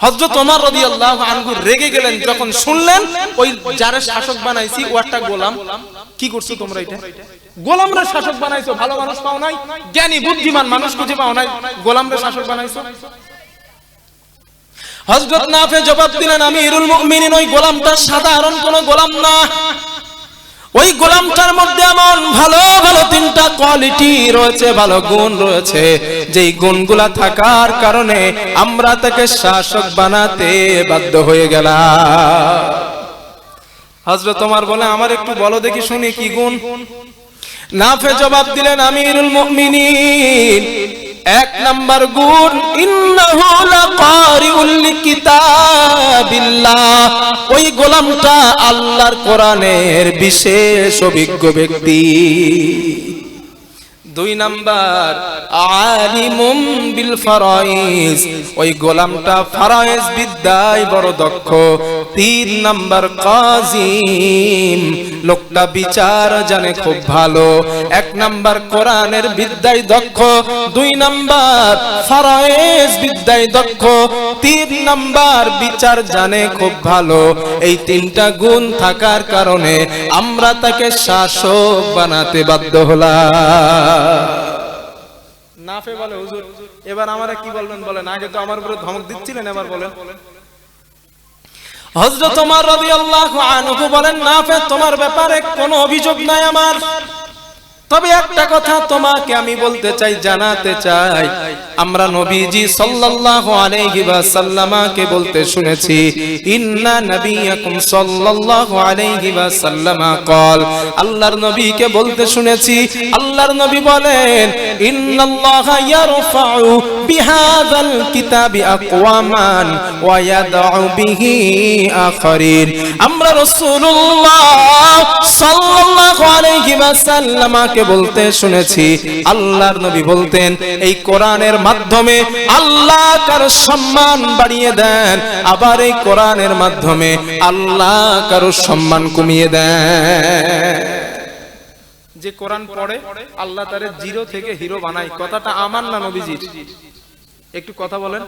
হযরত ওমর রাদিয়াল্লাহু আনহু রেগে গেলেন যখন শুনলেন ওই যারা শাসক বানাইছি ও একটা গোলাম। কি করছো তোমরা এটা? গোলামরা শাসক বানাইছো, ভালো মানুষ পাও নাই, জ্ঞানী বুদ্ধিমান মানুষ খুঁজে পাও নাই, গোলামরা শাসক বানাইছো। হযরত নাফে জবাব দিলেন, আমিরুল মুমিনিন ওই গোলামটা সাধারণ কোন গোলাম না, ওই গোলামটার মধ্যে এমন ভালো ভালো তিনটা কোয়ালিটি রয়েছে, ভালো গুণ রয়েছে, যেই গুণগুলা থাকার কারণে আমরা তাকে শাসক বানাতে বাধ্য হয়ে গেলাম। হযরত ওমর বলে, আমার একটু বলো দেখি শুনি কি গুণ। নাফে জবাব দিলেন, আমিরুল মুমিনিন এক নাম্বার গুণ, ইন্নাহু লাকারিউল লিকিতাবিল্লাহ, ওই গোলামটা আল্লাহর কোরআনের বিশেষ অভিজ্ঞ ব্যক্তি। দুই নাম্বার, আলিমুম বিল ফারাইজ, ওই গোলামটা ফারাইজ বিদ্যায় বড় দক্ষ। তিন নাম্বার, কাজিম, লোকটা বিচার জানে খুব ভালো। এক নাম্বার কোরআনের বিদ্যায় দক্ষ, দুই নাম্বার ফারাইজ বিদ্যায় দক্ষ, তিন নাম্বার বিচার জানে খুব ভালো। এই তিনটা গুণ থাকার কারণে আমরা তাকে শাসক বানাতে বাধ্য হলাম। নাফে বলে, হুজুর এবার আমারে কি বলবেন বলেন, আগে তো আমার উপরে ধমক দিচ্ছিলেন, এবার বলেন। হযরত ওমর রাদিয়াল্লাহু আনহু বলেন, নাফে তোমার ব্যাপারে কোনো অভিযোগ নাই আমার, তবে একটা কথা তোমাকে আমি বলতে চাই, জানাতে চাই। আমরা নবীজি সাল্লাল্লাহু আলাইহি ওয়াসাল্লামকে বলতে শুনেছি, ইন্না নবিয়াকুম সাল্লাল্লাহু আলাইহি ওয়াসাল্লামা ক্বাল, আল্লাহর নবীকে বলতে শুনেছি, আল্লাহর নবী বলেন, ইন্নাল্লাহা ইয়ারফাউ বিহাযাল কিতাবি আকওয়ামান ওয়া ইয়াদউ বিহি আখারিন। আমরা রাসূলুল্লাহ সাল্লাল্লাহু আলাইহি ওয়াসাল্লামকে বলতে শুনেছি, আল্লাহর নবী বলতেন, এই কোরআনের মাধ্যমে আল্লাহ কারো সম্মান বাড়িয়ে দেন, আবার এই কোরআনের মাধ্যমে আল্লাহ কারো সম্মান কমিয়ে দেন। যে কোরআন পড়ে আল্লাহ তারে জিরো থেকে হিরো বানায়, কথাটা আমার না নবীজির। একটু কথা বলেন।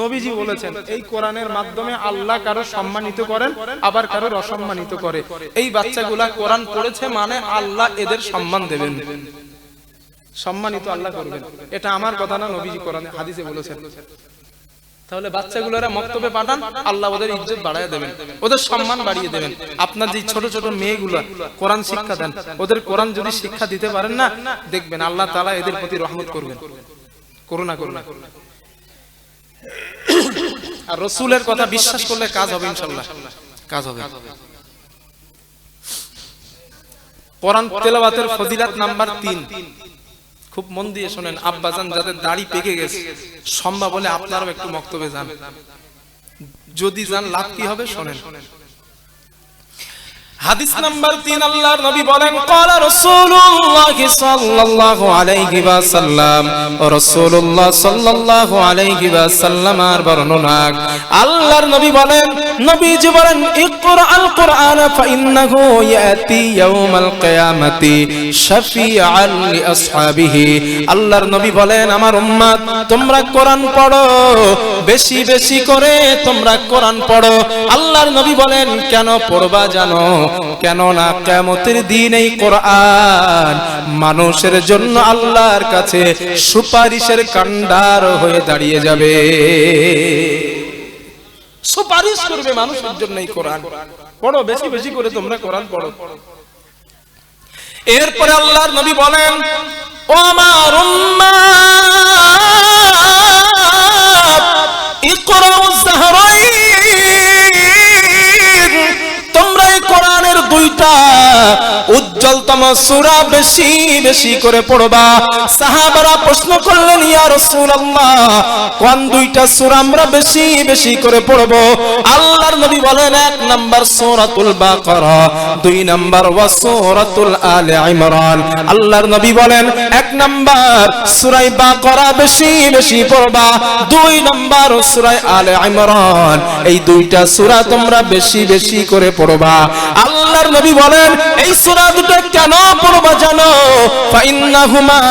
নবীজি বলেছেন এই কোরআনের মাধ্যমে আল্লাহ কারো সম্মানিত করেন, আবার কারো অসম্মানিত করে। এই বাচ্চাগুলা কোরআন পড়েছে মানে আল্লাহ এদের সম্মান দেবেন, সম্মানিত আল্লাহ করবেন। এটা আমার কথা না, নবীজি কোরআনে হাদিসে বলেছেন। তাহলে বাচ্চাগুলোরা মক্তবে পাঠান, আল্লাহ ওদের ইজ্জত বাড়ায় দেবেন, ওদের সম্মান বাড়িয়ে দেবেন। আপনার যে ছোট ছোট মেয়েগুলো কোরআন শিক্ষা দেন, ওদের কোরআন যদি শিক্ষা দিতে পারেন না, দেখবেন আল্লাহ তাআলা এদের প্রতি রহমত করবেন, করুণা করবেন। আর রাসূলের কথা বিশ্বাস করলে কাজ হবে, ইনশাআল্লাহ কাজ হবে। কোরআন তেলাওয়াতের ফজিলত নাম্বার 3, খুব মন দিয়ে শুনেন। আব্বাজান যাদের দাড়ি পেকে গেছে, সম্ভব হলে আপনারাও একটু মক্তবে যান, যদি যান লাভ কি হবে শোনেন। হাদিস নাম্বার 3, আল্লাহর নবী বলেন ক্বালা রাসূলুল্লাহ সাল্লাল্লাহু আলাইহি ওয়াসাল্লাম, রাসূলুল্লাহ সাল্লাল্লাহু আলাইহি ওয়াসাল্লামের বর্ণনা। আল্লাহর নবী বলেন, নবীজি বলেন ইকরাআল কুরআন ফাইন্নাহু ইয়াতি ইয়াউমাল কিয়ামাতি শাফিআন লিআসহাবিহি। আল্লাহর নবী বলেন আমার উম্মত তোমরা কোরআন পড়ো, বেশি বেশি করে তোমরা কোরআন পড়ো। আল্লাহর নবী বলেন কেন পড়বা জানো? কেননা কিয়ামতের দিন এই কোরআন মানুষের জন্য আল্লাহর কাছে সুপারিশের কান্ডার হয়ে দাঁড়িয়ে যাবে, সুপারিশ করবে মানুষের জন্য এই কোরআন। পড়ো, বেশি বেশি করে তোমরা কোরআন পড়ো। এরপরে আল্লাহর নবী বলেন ও আমার উম্মাত ইকরাউজ যাহরাইন, তোমরা এই কোরআনের 2টা উজ্জ্বলতম সূরা বেশি বেশি করে পড়বা। সাহাবারা প্রশ্ন করলেন ইয়া রাসূলুল্লাহ কোন 2টা সূরা আমরা বেশি বেশি করে পড়ব? আল্লাহর নবী বলেন 1 নাম্বার সূরাতুল বাকারা, 2 নাম্বার ওয়া সূরাতুল আলে ইমরান। আল্লাহর নবী বলেন 1 নাম্বার সূরা বাকারা বেশি বেশি পড়বা, 2 নাম্বার সূরা আলে ইমরান। এই 2টা সূরা তোমরা বেশি বেশি করে পড়বা। আল্লাহর নবী বলেন এই সূরা দুটো কেন পড়বা জানো? ফাইন্নাহুমা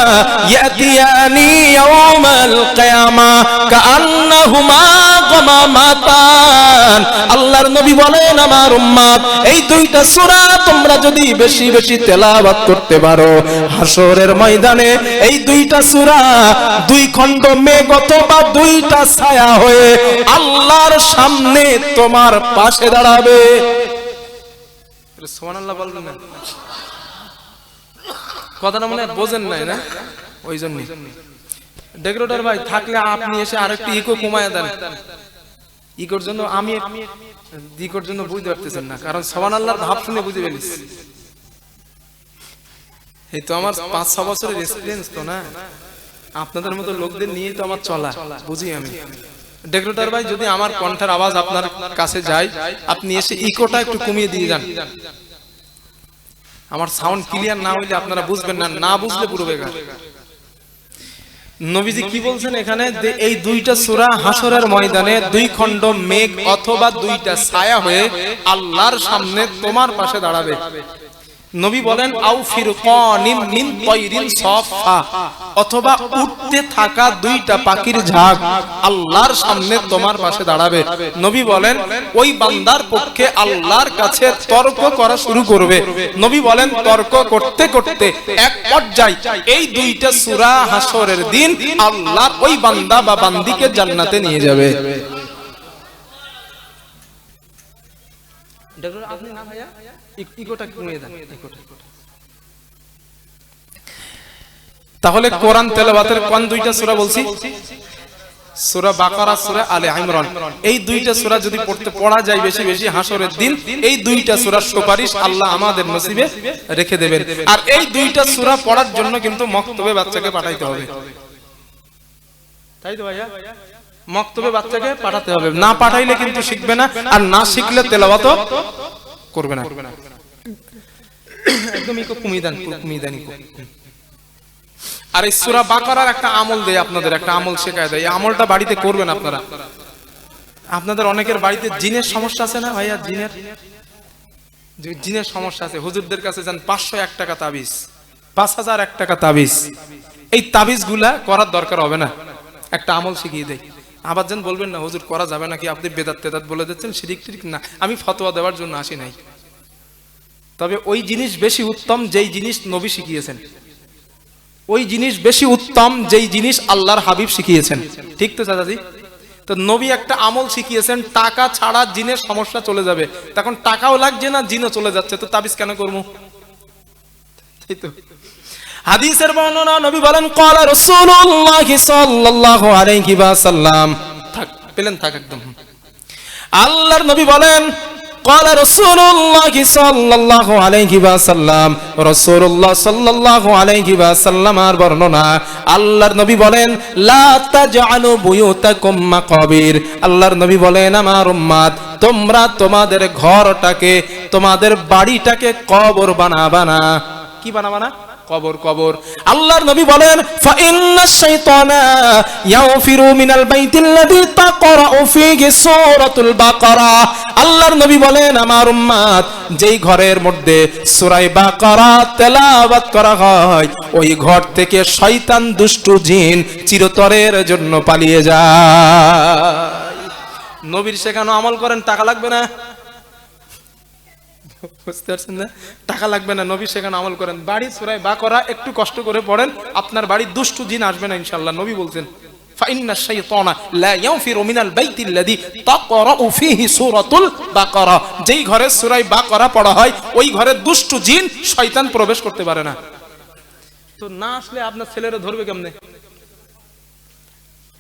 ইয়াতিয়ানি ইয়াউমাল কিয়ামা কাআন্নাহুমা গামামাতান। আল্লাহর নবী বলেন আমার উম্মত এই 2টা সূরা তোমরা যদি বেশি বেশি তেলাওয়াত করতে পারো, হাসরের ময়দানে এই 2টা সূরা 2 খণ্ড মেঘ অথবা 2টা ছায়া হয়ে আল্লাহর সামনে তোমার পাশে দাঁড়াবে। সুবহানাল্লাহ বলবেন না? কথাটা মনে বোঝেন নাই না? ওই জন্যই ডেকোরেটর ভাই থাকলে আপনি এসে আরেকটু ইকো কমায় দেন। ইকোর জন্য আমি ইকোর জন্য বুঝতে পারতেছেন না, কারণ সুবহানাল্লাহর ভাব শুনে বুঝে ফেলিস। এই তো আমার 5-6 বছরের এক্সপেরিয়েন্স তো না, আপনাদের মতো লোকদের নিয়ে তো আমার চলা, বুঝি আমি। ডেকোরেটর ভাই যদি আমার কণ্ঠের আওয়াজ আপনার কাছে যায়, আপনি এসে ইকোটা একটু কমিয়ে দিয়ে যান। আমার সাউন্ড ক্লিয়ার না হইলে আপনারা বুঝবেন না, না বুঝলে পুরো বেকার। নবীজি কি বলছেন এখানে? যে এই 2টা সূরা হাসরের ময়দানে 2 খণ্ড মেঘ অথবা 2টা ছায়া হয়ে আল্লাহর সামনে তোমার পাশে দাঁড়াবে। নবী বলেন আও ফিরকানিন মিন তাইরিন সাফা, অথবা উঠতে থাকা 2টা পাখির ঝাঁক আল্লাহর সামনে তোমার পাশে দাঁড়াবে। নবী বলেন ওই বান্দার পক্ষে আল্লাহর কাছে তর্ক করা শুরু করবে। নবী বলেন তর্ক করতে করতে এক পর্যায়ে এই 2টা সূরা হাসরের দিন আল্লাহ ওই বান্দা বা বান্দিকে জান্নাতে নিয়ে যাবে। আপনি না ভাইয়া ইকোটা কমিয়ে দেন। তাহলে কোরআন তেলাওয়াতের কোন 2টা সূরা বলছি? সূরা বাকারা, সূরা আলে ইমরান। এই 2টা সূরা যদি পড়া যায় বেশি বেশি হাসরের দিন এই 2টা সূরার সুপারিশ আল্লাহ আমাদের নসিবে রেখে দেবেন। আর এই 2টা সূরা পড়ার জন্য কিন্তু মক্তবে বাচ্চাকে পাঠাইতে হবে, তাই তো ভাইয়া? মক্তবে বাচ্চাকে পাঠাতে হবে, না পাঠাইলে কিন্তু শিখবে না, আর না শিখলে তেলাওয়াতও করবে না। একদম ইকো কমিয়ে দেন, কমিয়ে দেন ইকো। আর এই সূরা বাকারার একটা আমল দেয় আপনাদের, একটা আমল শেখায় দেয়। এই আমলটা বাড়িতে করবেন আপনারা। আপনাদের অনেকের বাড়িতে জিনের সমস্যা আছে না ভাইয়া? জিনের সমস্যা আছে, হুজুরদের কাছে যান, 501 টাকা তাবিজ, 5001 টাকা তাবিজ। এই তাবিজ গুলা করার দরকার হবে না। একটা আমল শিখিয়ে দেয়। আবার যেন বলবেন না হুজুর করা যাবে নাকি, আপনি বেদাত তেদাত বলে দিচ্ছেন, শিরিক টিরিক না, আমি ফতোয়া দেওয়ার জন্য আসি নাই। তবে ওই জিনিস বেশি উত্তম যেই জিনিস নবী শিখিয়েছেন, ওই জিনিস বেশি উত্তম যেই জিনিস আল্লাহর হাবিব শিখিয়েছেন। ঠিক তো চাচাজি? তো নবী একটা আমল শিখিয়েছেন, টাকা ছাড়া জিনের সমস্যা চলে যাবে। তখন টাকাও লাগছে না, জিনও চলে যাচ্ছে, তো তাবিজ কেন করবো? তাই তো। হাদিসের বর্ণনা নবী বলেন ক্বালা রাসূলুল্লাহ সাল্লাল্লাহু আলাইহি ওয়াসাল্লাম, থাক পেলেন থাক একদম। আল্লাহর নবী বলেন ক্বালা রাসূলুল্লাহ সাল্লাল্লাহু আলাইহি ওয়াসাল্লাম, রাসূলুল্লাহ সাল্লাল্লাহু আলাইহি ওয়াসাল্লামের বর্ণনা, আল্লাহর নবী বলেন লা তাজআলু বুয়ুতাকুম মাকাবির, আল্লাহর নবী বলেন আমার উম্মত তোমরা তোমাদের ঘরটাকে, তোমাদের বাড়িটাকে কবর বানাবা না। কি বানাবা না? কবর। কবর। আল্লাহর নবী বলেন ফা ইন্নাশ শাইতানা ইয়াফিরু মিনাল বাইতিল্লাযী তাকরাউ ফীহি সূরাতুল বাকারা, আল্লাহর নবী বলেন আমার উম্মত যেই ঘরের মধ্যে সূরা বাকারা তেলাওয়াত করা হয়, ওই ঘর থেকে শয়তান দুষ্ট জিন চিরতরের জন্য পালিয়ে যায়। নবীর শেখানো আমল করেন, টাকা লাগবে না। বুঝতে পারছেন না? টাকা লাগবে না, নবী সেখানে আমল করেন, বাড়ি সূরা বাকারা একটু কষ্ট করে পড়েন, আপনার বাড়ি দুষ্ট জিন আসবে না ইনশাআল্লাহ। নবী বলছেন ফাইন্নাশ শাইতানা লা ইয়াফিরু মিনাল বাইতিল্লাযী তাকরাউ ফীহি সূরাতুল বাকারা, যেই ঘরে সূরা বাকারা পড়া হয় ওই ঘরে দুষ্ট জিন শয়তান প্রবেশ করতে পারে না। তো না আসলে আপনার ছেলেরা ধরবে কেমনে?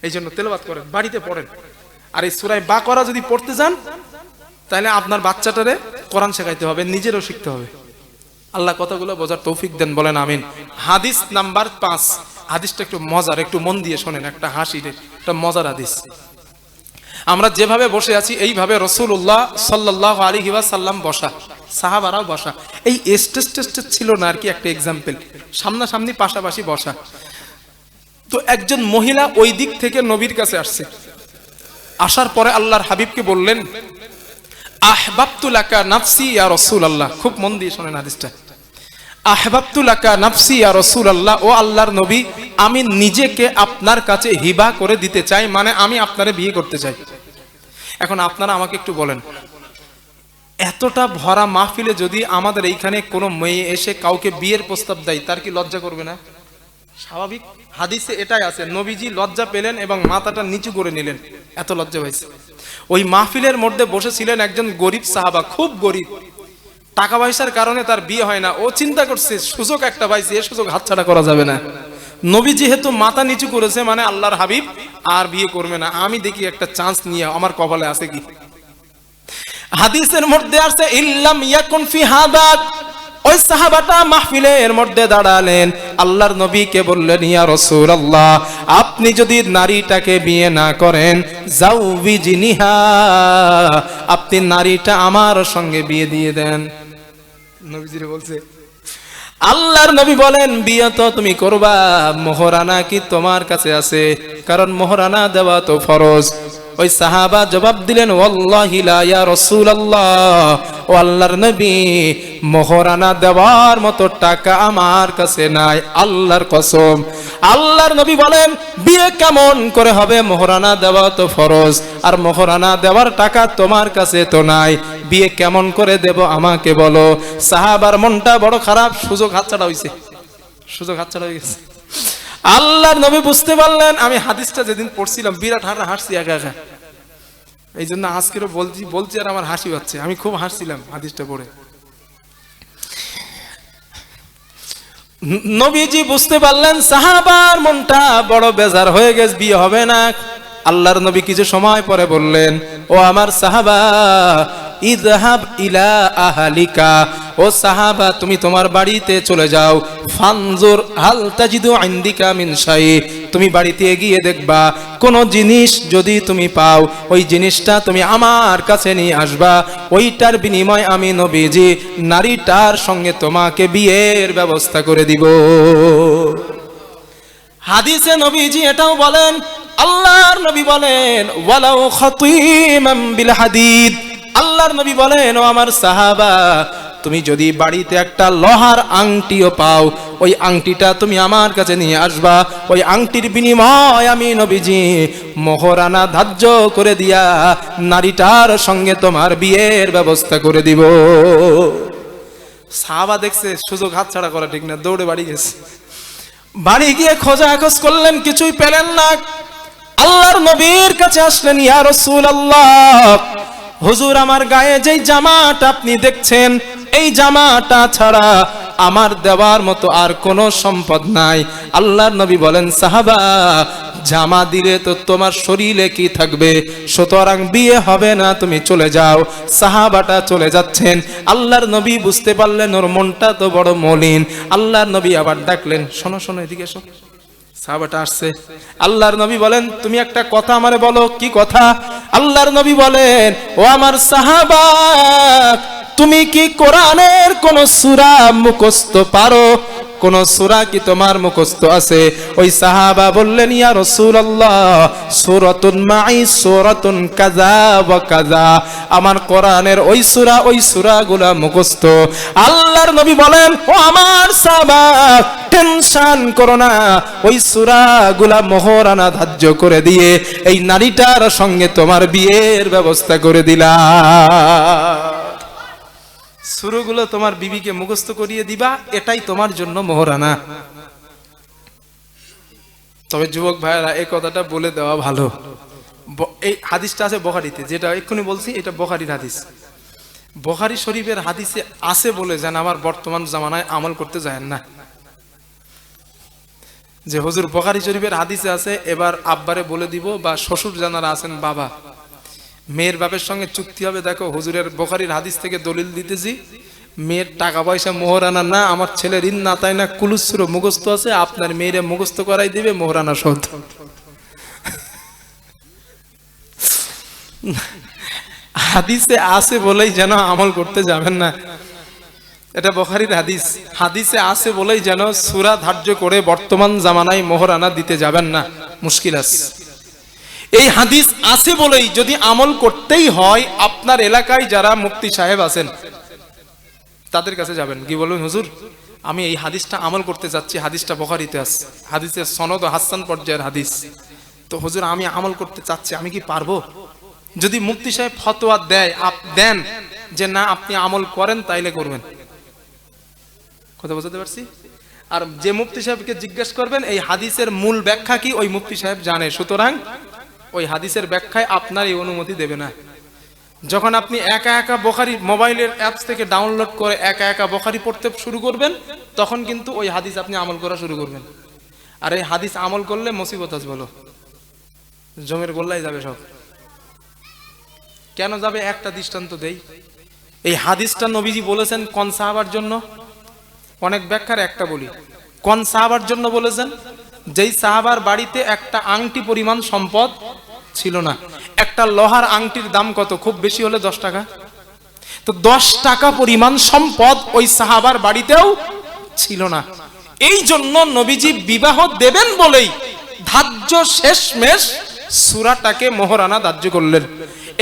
এই জন্য তেলাওয়াত করেন, বাড়িতে পড়েন। আর এই সূরা বাকারা যদি পড়তে যান তাহলে আপনার বাচ্চাটারে কোরআন শেখাইতে হবে, নিজেরও শিখতে হবে। আল্লাহ কথাগুলো বোঝার তৌফিক দেন, বলেন আমিন। হাদিস নাম্বার 5, হাদিসটা একটু মজার, একটু মন দিয়ে শোনেন, একটা হাসির একটা মজার হাদিস। আমরা যেভাবে বসে আছি এইভাবে রাসূলুল্লাহ সাল্লাল্লাহু আলাইহি ওয়াসাল্লাম বসা, সাহাবারাও বসা। এই স্টেজ টেস্টেজ ছিল না আর কি, একটা এক্সাম্পল, সামনাসামনি পাশাপাশি বসা। তো একজন মহিলা ওই দিক থেকে নবীর কাছে আসছে, আসার পরে আল্লাহর হাবিবকে বললেন আহবাবতু লাকা নাফসি ইয়া রাসূলুল্লাহ। খুব মন দিয়ে শোনেন হাদিসটা। আহবাবতু লাকা নাফসি ইয়া রাসূলুল্লাহ, ও আল্লাহর নবী আমি নিজেকে আপনার কাছে হিবা করে দিতে চাই, মানে আমি আপনারে বিয়ে করতে চাই। এখন আপনারা আমাকে একটু বলেন, এতটা ভরা মাহফিলে যদি আমাদের এইখানে কোনো মেয়ে এসে কাউকে বিয়ের প্রস্তাব দেয়, তার কি লজ্জা করবে না? স্বাভাবিক। হাদিসে এটাই আছে, নবীজি লজ্জা পেলেন এবং মাথাটা নিচু করে নিলেন, এত লজ্জা পাইছে। ওই মাহফিলের মধ্যে বসেছিলেন একজন গরিব সাহাবা, খুব গরিব, টাকা পয়সার কারণে তার বিয়ে হয় না। ও চিন্তা করছে সুযোগ একটা পাইছে, এ সুযোগ হাতছাড়া করা যাবে না। নবী যেহেতু মাথা নিচু করেছে মানে আল্লাহর হাবিব আর বিয়ে করবে না, আমি দেখি একটা চান্স নিয়ে আমার কপালে আছে কি। হাদিসের মধ্যে আছে ইল্লাম ইয়াকুন ফি হাদা, ওই সাহাবাটা মাহফিলের মধ্যে দাঁড়ালেন, আল্লাহর নবীকে বললেন ইয়া রাসূলুল্লাহ আপনি যদি নারীটাকে বিয়ে না করেন যাওবিজনিহা, আপনি নারীটা আমার সঙ্গে বিয়ে দিয়ে দেন। নবীজিরে বলছে, আল্লাহর নবী বলেন বিয়ে তো তুমি করবা, মোহরানা কি তোমার কাছে আছে? কারণ মোহরানা দেওয়া তো ফরজ। ওই সাহাবা জবাব দিলেন ওয়াল্লাহি লা ইয়া রাসূলুল্লাহ, ও আল্লাহর নবী মোহরানা দেওয়ার মতো টাকা আমার কাছে নাই, আল্লাহর কসম। আল্লাহর নবী বলেন বিয়ে কেমন করে হবে? মোহরানা দেওয়া তো ফরজ, আর মোহরানা দেওয়ার টাকা তোমার কাছে তো নাই, বিয়ে কেমন করে দেব আমাকে বলো। সাহাবার মনটা বড় খারাপ, সুযোগ হাতছাড়া হইছে, সুযোগ হাতছাড়া হয়ে গেছে। আল্লাহর নবী বুঝতে পারলেন, আমি হাদিসটা যেদিন পড়ছিলাম বিরাট হাসছি একা একা, এই জন্য আজকেরও বলছি আর আমার হাসি পাচ্ছে, আমি খুব হাসছিলাম হাদিসটা পড়ে। নবীজি বুঝতে পারলেন সাহাবার মনটা বড় বেজার হয়ে গেছে, বিয়ে হবে না। আল্লাহর নবী কিছু সময় পরে বললেন ও আমার সাহাবা ইযহাব ইলা আহলিকা, ও সাহাবা তুমি তোমার বাড়িতে চলে যাও, ফানজুর হাল তাজিদু ইনদিকা মিন শাই, তুমি বাড়িতে গিয়ে দেখবা কোন জিনিস যদি তুমি পাও ওই জিনিসটা তুমি আমার কাছে নিয়ে আসবা, ওইটার বিনিময় আমি নবীজি নারীটার সঙ্গে তোমাকে বিয়ের ব্যবস্থা করে দিব। হাদিসে নবীজি এটাও বলেন, আল্লাহর নবী বলেন ওয়ালাউ খাতিমান বিল হাদিদ, আল্লাহর নবী বলেন ও আমার সাহাবা তুমি যদি বাড়িতে একটা লোহার আংটিও পাও, ওই আংটিটা তুমি আমার কাছে নিয়ে আসবা। ওই আংটির বিনিময় আমি নবীজি মোহরানা ধার্য করে দিয়া নারীটার সঙ্গে তোমার বিয়ের ব্যবস্থা করে দিব। সাহাবা দেখছে সুযোগ হাতছাড়া করা ঠিক না, দৌড়ে বাড়ি গেছে। বাড়ি গিয়ে খোঁজাখোঁজ করলেন, কিছুই পেলেন না। আল্লাহর নবীর কাছে আসলেন, ইয়া রাসূলুল্লাহ, হুজুর আমার গায়ে যেই জামাটা আপনি দেখছেন, এই জামাটা ছাড়া আমার দেওয়ার মতো আর কোনো সম্পদ নাই। আল্লাহর নবী বলেন, সাহাবা, জামা দিলে তো তোমার শরীরে কি থাকবে, সুতরাং বিয়ে হবে না, তুমি চলে যাও। সাহাবাটা চলে যাচ্ছেন। আল্লাহর নবী বুঝতে পারলেন ওর মনটা তো বড় মলিন। আল্লাহর নবী আবার ডাকলেন, শোনো শোনো, এদিকে এসো। সাহাবাটা আসছে। আল্লাহর নবী বলেন, তুমি একটা কথা আমারে বলো। কি কথা? আল্লাহর নবী বলেন, ও আমার সাহাবা, তুমি কি কোরআনের কোন সূরা মুখস্থ পারো? কোন সূরা কি তোমার মুখস্থ আছে? ওই সাহাবা বললেন, ইয়া রাসূলুল্লাহ, সূরাতুন মাই, সূরাতুন কাযা ওয়া কাযা, আমার কোরআনের ওই সূরাগুলা মুখস্থ। আল্লাহর নবী বলেন, ও আমার সাহাবা, টেনশন করো না, ওই সূরাগুলা মোহরানা ধার্য করে দিয়ে এই নারীটার সঙ্গে তোমার বিয়ের ব্যবস্থা করে দিলাম। সূরাগুলো তোমার বিবিকে মুখস্থ করিয়ে দিবা, এটাই তোমার জন্য মোহরানা। তবে যুবক ভাইরা, এই কথাটা বলে দেওয়া ভালো। এই হাদিসটা আছে বুখারীতে, যেটা এক্ষুনি বলছি, এটা বুখারীর হাদিস। বুখারী শরীফের হাদিসে আছে বলে যেন আমার বর্তমান জামানায় আমল করতে যায় না, যে হুজুর বুখারী শরীফের হাদিসে আছে, এবার আব্বারে বলে দিব, বা শ্বশুর যারা আছেন, বাবা, মেয়ের বাপের সঙ্গে চুক্তি হবে, দেখো হুজুরের বুখারীর হাদিস থেকে দলিল দিতেছি, মেয়ের টাকা পয়সা মোহরানা না, আমার ছেলের ঋণ না, তাই না, কুলুসুর মুখস্থ আছে, আপনার মেয়েরে মুখস্থ করাই দিবে মোহরানা শোধ। হাদিসে আছে বলেই যেন আমল করতে যাবেন না। এটা বুখারীর হাদিস। হাদিসে আছে বলেই যেন সূরা ধার্য করে বর্তমান জামানায় মোহরানা দিতে যাবেন না, মুশকিল আছে। এই হাদিস আছে বলেই যদি আমল করতেই হয়, আপনার এলাকায় যারা মুফতি সাহেব আছেন তাদের কাছে যাবেন, কি বলবেন, হুজুর আমি এই হাদিসটা আমল করতে যাচ্ছি, হাদিসটা বুখারীতে আছে, হাদিসের সনদ ও হাসান পর্যায়ের হাদিস, তো হুজুর আমি আমল করতে চাচ্ছি, আমি কি পারবো? যদি মুফতি সাহেব ফতোয়া দেন যে না আপনি আমল করেন, তাইলে করবেন। কথা বুঝতে পারছি? আর যে মুফতি সাহেবকে জিজ্ঞেস করবেন এই হাদিসের মূল ব্যাখ্যা কি, ওই মুফতি সাহেব জানে, সুতরাং ওই হাদিসের ব্যাখ্যায় আপনার এই অনুমতি দেবে না। যখন আপনি একা একা বুখারী মোবাইলের অ্যাপস থেকে ডাউনলোড করে একা একা বুখারী পড়তে শুরু করবেন, তখন কিন্তু ওই হাদিস আপনি আমল করা শুরু করবেন। আর এই হাদিস আমল করলে মুসিবত আছে, বলো, জমের গোল্লায় যাবে সব। কেন যাবে? একটা দৃষ্টান্ত দেই। এই হাদিসটা নবীজি বলেছেন কোন সাহাবার জন্য? অনেক ব্যাখ্যার একটা বলি। কোন সাহাবার জন্য বলেছেন? যেই সাহাবার বাড়িতে একটা আংটি পরিমাণ সম্পদ ছিল না। একটা লোহার আংটির দাম কত? খুব বেশি হলে 10 টাকা। তো 10 টাকা পরিমাণ সম্পদ ওই সাহাবার বাড়িতেও ছিল না। এই জন্য নবীজি বিবাহ দেবেন বলেই ধার্য শেষমেশ সূরাটাকে মোহরানা ধার্য করলেন।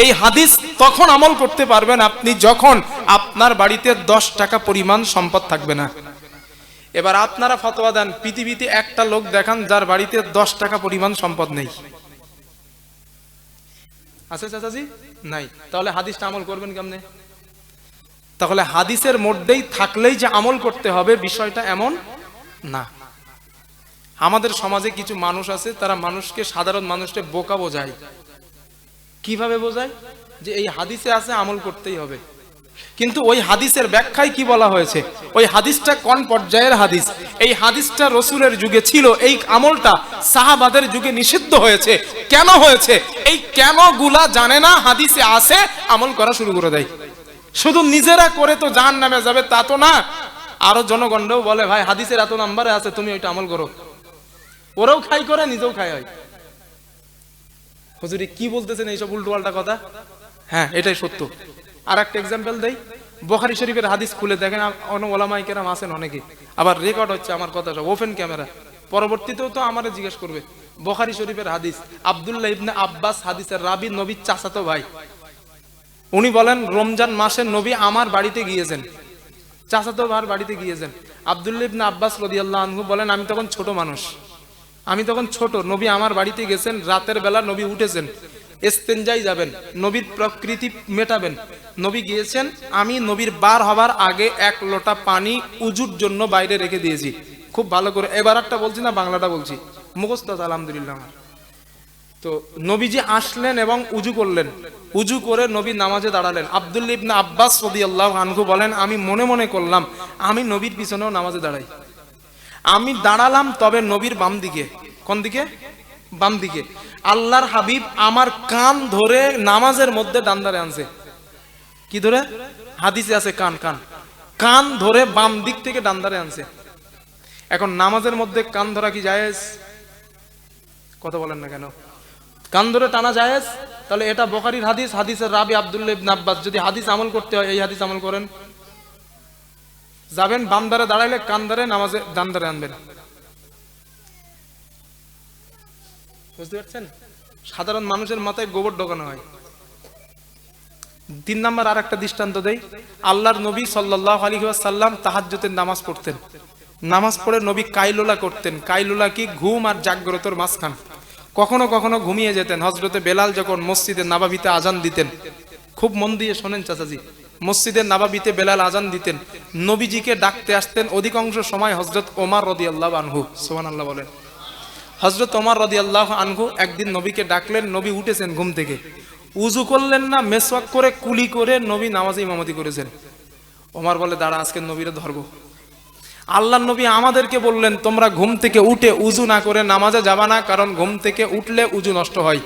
এই হাদিস তখন আমল করতে পারবেন আপনি যখন আপনার বাড়িতে 10 টাকা পরিমাণ সম্পদ থাকবে না। এবার আপনারা ফতোয়া দেন, পৃথিবীতে একটা লোক দেখান যার বাড়িতে 10 টাকা পরিমাণ সম্পদ নেই। আছে চাচাজি? নাই। তাহলে হাদিসটা আমল করবেন কেমনে? তাহলে হাদিসের মধ্যেই থাকলেই যে আমল করতে হবে, বিষয়টা এমন না। আমাদের সমাজে কিছু মানুষ আছে, তারা মানুষকে, সাধারণ মানুষকে বোকা বোঝায়। কিভাবে বোঝায়? যে এই হাদিসে আছে, আমল করতেই হবে। কিন্তু ওই হাদিসের ব্যাখ্যায় কি বলা হয়েছে, ওই হাদিসটা কোন পর্যায়ের হাদিস, এই হাদিসটা রাসূলের যুগে ছিল, এই আমলটা সাহাবাদের যুগে নিষিদ্ধ হয়েছে। কেন হয়েছে? এই কেন গুলা জানে না, হাদিসে আছে, আমল করা শুরু করে দেয়। শুধু নিজেরা করে তো জাহান্নামে যাবে তা তো না, আরো জনগণও বলে ভাই হাদিসের এত নাম্বারে আছে, তুমি ওইটা আমল করো। ওরাও খাই করে, নিজেও খাই হয়। হুজুরি কি বলতেছেন এইসব উল্টোপাল্টা কথা? হ্যাঁ, এটাই সত্য। আর একটা এক্সাম্পল দেই, বুখারী শরীফের হাদিস খুলে দেখেন, অনেক ওলামায়ে কেরাম আছেন অনেকে, আবার রেকর্ড হচ্ছে আমার কথা, সব ওপেন ক্যামেরা, পরবর্তীতেও তো আমারে জিজ্ঞেস করবে। বুখারী শরীফের হাদিস, আব্দুল্লাহ ইবনে আব্বাস হাদিসের রাবী, নবীর চাচাতো ভাই, উনি বলেন রমজান মাসে নবী আমার বাড়িতে গিয়েছেন। চাচাতো ভাইয়ের বাড়িতে গিয়েছেন। আব্দুল্লাহ ইবনে আব্বাস রাদিয়াল্লাহু আনহু বলেন, আমি তখন ছোট মানুষ, আমি তখন ছোট, নবী আমার বাড়িতে গেছেন, রাতের বেলা নবী উঠেছেন, ইস্তেঞ্জাই যাবেন, নবীর প্রকৃতি মেটাবেন, নবী গিয়েছেন, আমি নবীর বার হবার আগে এক লোটা পানি উজুর জন্য বাইরে রেখে দিয়েছি। খুব ভালো করে এবার একটা বলছি না, বাংলাটা বলছি, মুখস্থ আছে আলহামদুলিল্লাহ আমার। তো নবীজি আসলেন এবং উজু করলেন, উজু করে নবী নামাজে দাঁড়ালেন। আব্দুল্লাহ ইবনে আব্বাস রাদিয়াল্লাহু আনহু বলেন, আমি মনে মনে করলাম আমি নবীর পিছনেও নামাজে দাঁড়াই। আমি দাঁড়ালাম, তবে নবীর বাম দিকে। কোন দিকে? বাম দিকে। আল্লাহর হাবিব আমার কান ধরে নামাজের মধ্যে ডান ধারে আনছে। কি ধরে? হাদিসে আছে কান, কান কান ধরে বাম দিক থেকে ডান ধারে আনছে। এখন নামাজের মধ্যে কান ধরা কি জায়েজ? কথা বলেন না কেন? কান ধরে টানা জায়েজ? তাহলে এটা বুখারীর হাদিস, হাদিসের রাবি আব্দুল্লাহ ইবনে আব্বাস। যদি হাদিস আমল করতে হয় এই হাদিস আমল করেন। যাবেন বাম ধারে দাঁড়াইলে কান ধরে নামাজে ডান ধারে আনবেন। বুঝতে পারছেন? সাধারণ মানুষের মাথায় গোবর ঢোকানো হয়। 3 নাম্বার আর একটা দৃষ্টান্ত দেই। আল্লাহর নবী সাল্লাল্লাহু আলাইহি ওয়াসাল্লাম তাহাজ্জুদের নামাজ পড়তেন। নামাজ পড়ে নবী কাইলুলা করতেন। কাইলুলা কি? ঘুম আর জাগ্রতর মাঝখান। কখনো কখনো ঘুমিয়ে যেতেন। হযরতে বেলাল যখন মসজিদে নববীতে আজান দিতেন, খুব মন দিয়ে শোনেন চাচাজি, মসজিদে নববীতে বেলাল আজান দিতেন, নবীজিকে ডাকতে আসতেন অধিকাংশ সময় হযরত ওমর রাদিয়াল্লাহু আনহু। সুবহানাল্লাহ বলেন। হযরত ওমর রাদিয়াল্লাহু আনহু একদিন নবীকে ডাকলেন, নবী উঠেছেন ঘুম থেকে, উজু করলেন না, মেসওয়াক করে কুলি করে নবী নামাজে ইমামতি করেছেন। ওমর বলে, দাঁড়া, আজকে নবীরে ধরবো। আল্লাহর নবী আমাদেরকে বললেন, তোমরা ঘুম থেকে উঠে উজু না করে নামাজে যাবা না, কারণ ঘুম থেকে উঠলে উজু নষ্ট হয়,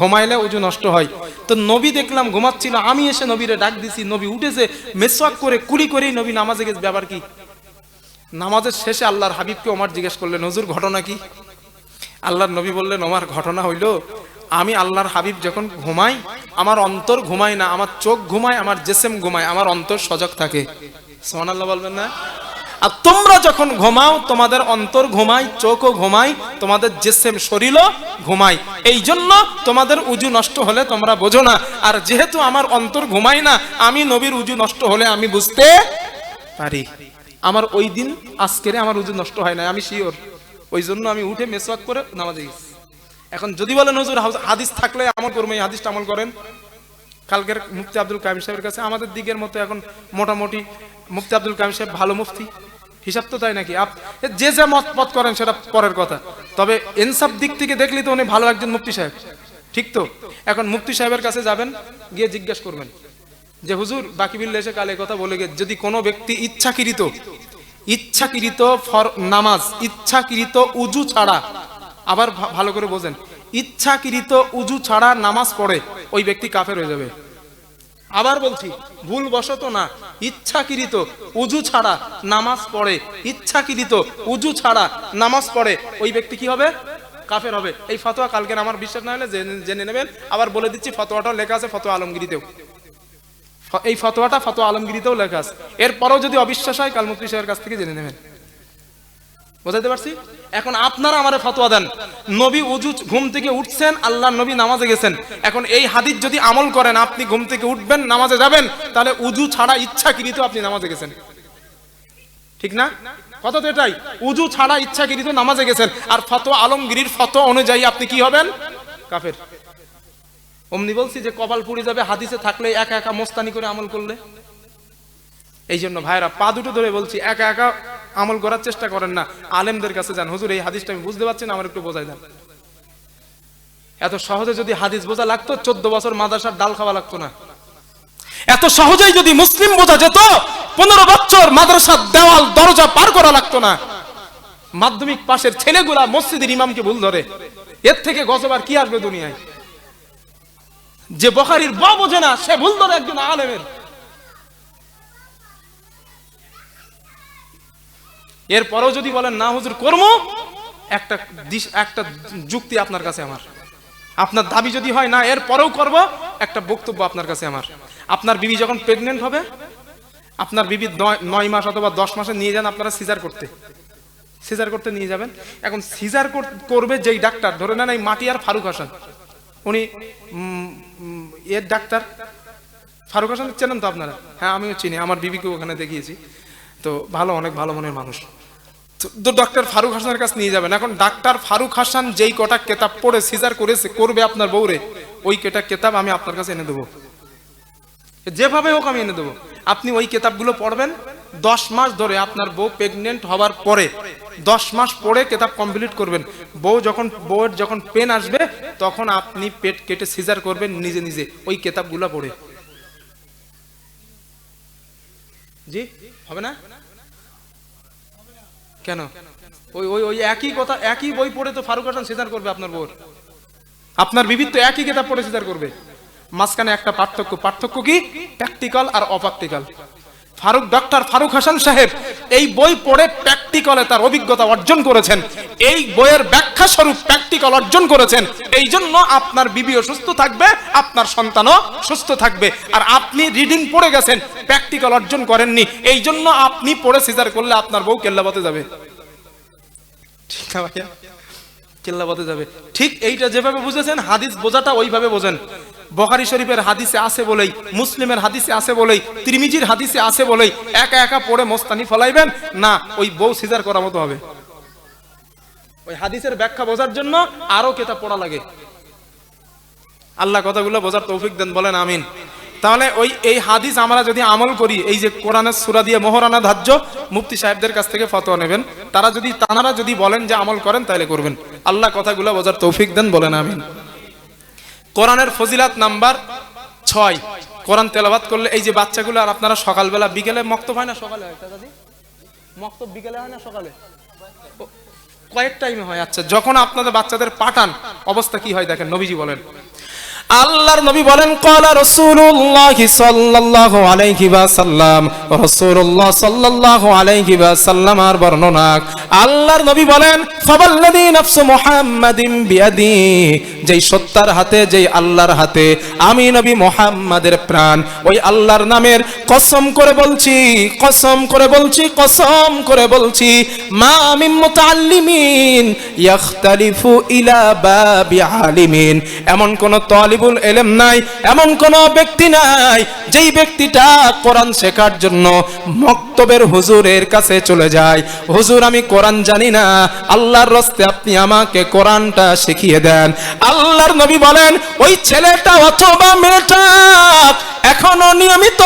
ঘুমাইলে উজু নষ্ট হয়। তো নবী দেখলাম ঘুমাচ্ছিল, আমি এসে নবীরে ডাক দিছি, নবী উঠেছে, মেসওয়াক করে কুলি করেই নবী নামাজে গেছে। ব্যাপার কি? নামাজের শেষে আল্লাহর হাবিবকে ওমর জিজ্ঞেস করলেন, হুজুর ঘটনা কি? আল্লাহর নবী বললেন, ওমর ঘটনা হইল, আমি আল্লাহর হাবিব যখন ঘুমাই, আমার অন্তর ঘুমায় না, আমার চোখ ঘুমায়, আমার জিসম ঘুমায়, আমার অন্তর সজাগ থাকে। সুবহানাল্লাহ বলবেন না? আর তোমরা যখন ঘুমাও তোমাদের অন্তর ঘুমায়, চোখও ঘুমায়, তোমাদের জিসম শরীরও ঘুমায়। এই জন্য তোমাদের উজু নষ্ট হলে তোমরা বোঝো না। আর যেহেতু আমার অন্তর ঘুমায় না, আমি নবীর উজু নষ্ট হলে আমি বুঝতে পারি। আমার ওই দিন আজকের আমার উজু নষ্ট হয় না, আমি শিওর। ওই জন্য আমি উঠে মেসওয়াক করে নামাজে গেছি। এখন যদি বলেন হুজুর হাদিস থাকলে আমল করবো, এই হাদিসটা আমল করেন। কালকের মুফতি আব্দুল কাইম সাহেবের কাছে আমাদের দিকের মতো এখন মোটামুটি মুফতি আব্দুল কাইম সাহেব ভালো মুফতি, হিসাব তো তাই নাকি? যে যে মত করেন সেটা পরের কথা, তবে ইনসাফ দিক থেকে দেখলি তো উনি ভালো একজন মুফতি সাহেব, ঠিক তো? এখন মুফতি সাহেবের কাছে যাবেন, গিয়ে জিজ্ঞেস করবেন যে হুজুর বাকি বিল্লে এসে কালে কথা বলে গে, যদি কোনো ব্যক্তি ইচ্ছাকৃত নামাজ, ইচ্ছাকৃত উজু ছাড়া, আবার ভালো করে বোঝেন, ইচ্ছাকৃত উজু ছাড়া নামাজ পড়ে, ওই ব্যক্তি কাফের হয়ে যাবে। আবার বলছি, ভুলবশত না, ইচ্ছাকৃত উজু ছাড়া নামাজ পড়ে, ইচ্ছাকৃত উজু ছাড়া নামাজ পড়ে, ওই ব্যক্তি কি হবে? কাফের হবে। এই ফতোয়া কালকের আমার বিশ্বাস না হলে জেনে নেবেন। আবার বলে দিচ্ছি, ফতোয়াটাও লেখা আছে ফতোয়া আলমগীরিতেও। এই ফতোয়াটা ফতোয়া আলমগীরিতেও লেখা আছে। এরপরও যদি অবিশ্বাস হয়, কাল মুফতি সাহেবের কাছ থেকে জেনে নেবেন। বুঝাতে পারছি? এখন আপনারা আমারে ফতোয়া দেন, নবী উজু ঘুম থেকে উঠছেন, আল্লাহর নবী নামাজে গেছেন। এখন এই হাদিস যদি আমল করেন, আপনি ঘুম থেকে উঠবেন, নামাজে যাবেন, তাহলে উজু ছাড়া ইচ্ছাকৃত আপনি নামাজে গেছেন, ঠিক না? কথা তো এটাই, উজু ছাড়া ইচ্ছাকৃত নামাজে গেছেন, আর ফতোয়া আলমগীরির ফতোয়া অনুযায়ী আপনি কি হবেন? কাফের। অমনি বলছি যে কপাল পুড়ে যাবে হাদিসে থাকলে, একা একা মোস্তানি করে আমল করলে। এই জন্য ভাইরা পা দুটো ধরে বলছি, একা একা আমল করার চেষ্টা করেন না, আলেমদের কাছে যান। হুজুর এই হাদিসটা আমি বুঝতে পারছি না, আমার একটু বোঝাই দেন। এত সহজে যদি হাদিস বোঝা লাগতো, 14 বছর মাদ্রাসার ডাল খাওয়া লাগতো না। এত সহজেই যদি মুসলিম বোঝা যেত, 15 বছর মাদ্রাসার দেওয়াল দরজা পার করা লাগতো না। মাধ্যমিক পাশের ছেলেগুলা মসজিদের ইমামকে ভুল ধরে, এর থেকে গজব আর কি আসবে দুনিয়ায়? যে বুখারীর ব বোঝে না, সে ভুল ধরে একজন আলেমের। এরপরেও যদি বলেন না হুজুর কর্ম, একটা যুক্তি আপনার কাছে আমার, আপনার দাবি যদি হয় না এরপরেও করব, একটা বক্তব্য আপনার কাছে আমার। আপনার বিবি যখন প্রেগনেন্ট হবে, আপনার বিবি 9 মাস অথবা 10 মাসে নিয়ে যান আপনারা সিজার করতে নিয়ে যাবেন। এখন সিজার করবে যেই ডাক্তার, ধরে নেন এই মাটিয়ার ফারুক হাসান, উনি এর ডাক্তার। ফারুক হাসান চেনেন তো আপনারা? হ্যাঁ, আমিও চিনি, আমার বিবিকে ওখানে দেখিয়েছি। তো ভালো, অনেক ভালো মনের মানুষ। তো ডক্টর ফারুক হাসানের কাছে নিয়ে যাবেন। এখন ডাক্তার ফারুক হাসান যেই কটা কেতাব পড়ে সিজার করবে আপনার বউরে, ওই কেটা কেতাব আমি আপনার কাছে এনে দেবো, যেভাবে হোক আমি এনে দেবো। আপনি ওই কেতাবগুলো পড়বেন 10 মাস ধরে। আপনার বউ প্রেগনেন্ট হবার পরে 10 মাস পড়ে কেতাব কমপ্লিট করবেন। বউয়ের যখন পেন আসবে তখন আপনি পেট কেটে সিজার করবেন নিজে নিজে ওই কেতাবগুলো পড়ে। জি হবে না কেন? ওই ওই ওই একই কথা, একই বই পড়ে তো ফারুক হাসান সিজার করবে আপনার বউর। আপনার বিবি তো একই কেতাব পড়ে সিজার করবে। মাঝখানে একটা পার্থক্য কি? প্র্যাকটিক্যাল আর অপ্র্যাকটিক্যাল। ডক্টর ফারুক হাসান সাহেব এই বই পড়ে প্র্যাকটিক্যালে তার অভিজ্ঞতা অর্জন করেছেন, এই বইয়ের ব্যাখ্যা স্বরূপ প্র্যাকটিক্যাল অর্জন করেছেন। এই জন্য আপনার বিবিও সুস্থ থাকবে, আপনার সন্তানও সুস্থ থাকবে। আর আপনি রিডিং পড়ে গেছেন, প্র্যাকটিক্যাল অর্জন করেননি, এই জন্য আপনি পড়ে সিজার করলে আপনার বউ কেল্লাপথে যাবে। ঠিক না ভাইয়া? কেল্লাপথে যাবে। ঠিক এইটা যেভাবে বুঝেছেন, হাদিস বোঝাটা ওইভাবে বোঝেন। বুখারী শরীফের হাদিসে আছে বলেই, মুসলিমের হাদিসে আছে বলেই, তিরমিজির হাদিসে আছে বলেই একা একা পড়ে মোস্তানি ফলাইবেন না, ওই বউ সিজার করার মতো হবে। ওই হাদিসের ব্যাখ্যা বোঝার জন্য আরো কেতাব পড়া লাগে। আল্লাহ কথাগুলো বোঝার তৌফিক দেন, বলেন আমিন। তাহলে এই হাদিস আমরা যদি আমল করি, এই যে কোরআনের সূরা দিয়ে মোহরানা ধার্য, মুফতি সাহেবদের কাছ থেকে ফতোয়া নেবেন, তারা যদি বলেন যে আমল করেন তাহলে করবেন। আল্লাহ কথাগুলো বোঝার তৌফিক দেন, বলেন আমিন। কোরআনের ফজিলাত নাম্বার 6, কোরআন তেলাওয়াত করলে এই যে বাচ্চাগুলো, আর আপনারা সকালবেলা বিকেলে মক্তব হয় না? সকালে হয় দাদি, মক্তব বিকেলে হয় না সকালে? কয়েক টাইমে হয়। আচ্ছা, যখন আপনাদের বাচ্চাদের পাঠান অবস্থা কি হয় দেখেন, নবীজি বলেন, আল্লাহর নবী বলেন, ক্বালা রাসূলুল্লাহ সাল্লাল্লাহু আলাইহি ওয়াসাল্লাম, রাসূলুল্লাহ সাল্লাল্লাহু আলাইহি ওয়াসাল্লাম আর বর্ণনা, আল্লাহর নবী বলেন, ফাবাল্লাযী নাফসু মুহাম্মাদিন বিয়াদি, যেই সত্তার হাতে, যেই আল্লাহর হাতে আমি নবী মুহাম্মাদের প্রাণ, ওই আল্লাহর নামের কসম করে বলছি, কসম করে বলছি, কসম করে বলছি, মা মিন মুতাআল্লিমিন ইখতালিফু ইলা বাবি আলিমিন, এমন কোন তালিবুল ইলম নাই, এমন কোন ব্যক্তি নাই যেই ব্যক্তিটা কোরআন শেখার জন্য মক্তবের হুজুরের কাছে চলে যায়, হুজুর আমি কোরআন জানি না, আল্লাহর রাস্তে আপনি আমাকে কোরআনটা শিখিয়ে দেন। আল্লাহর নবী বলেন, ওই ছেলেটা অথবা মেয়েটা এখনো নিয়মিত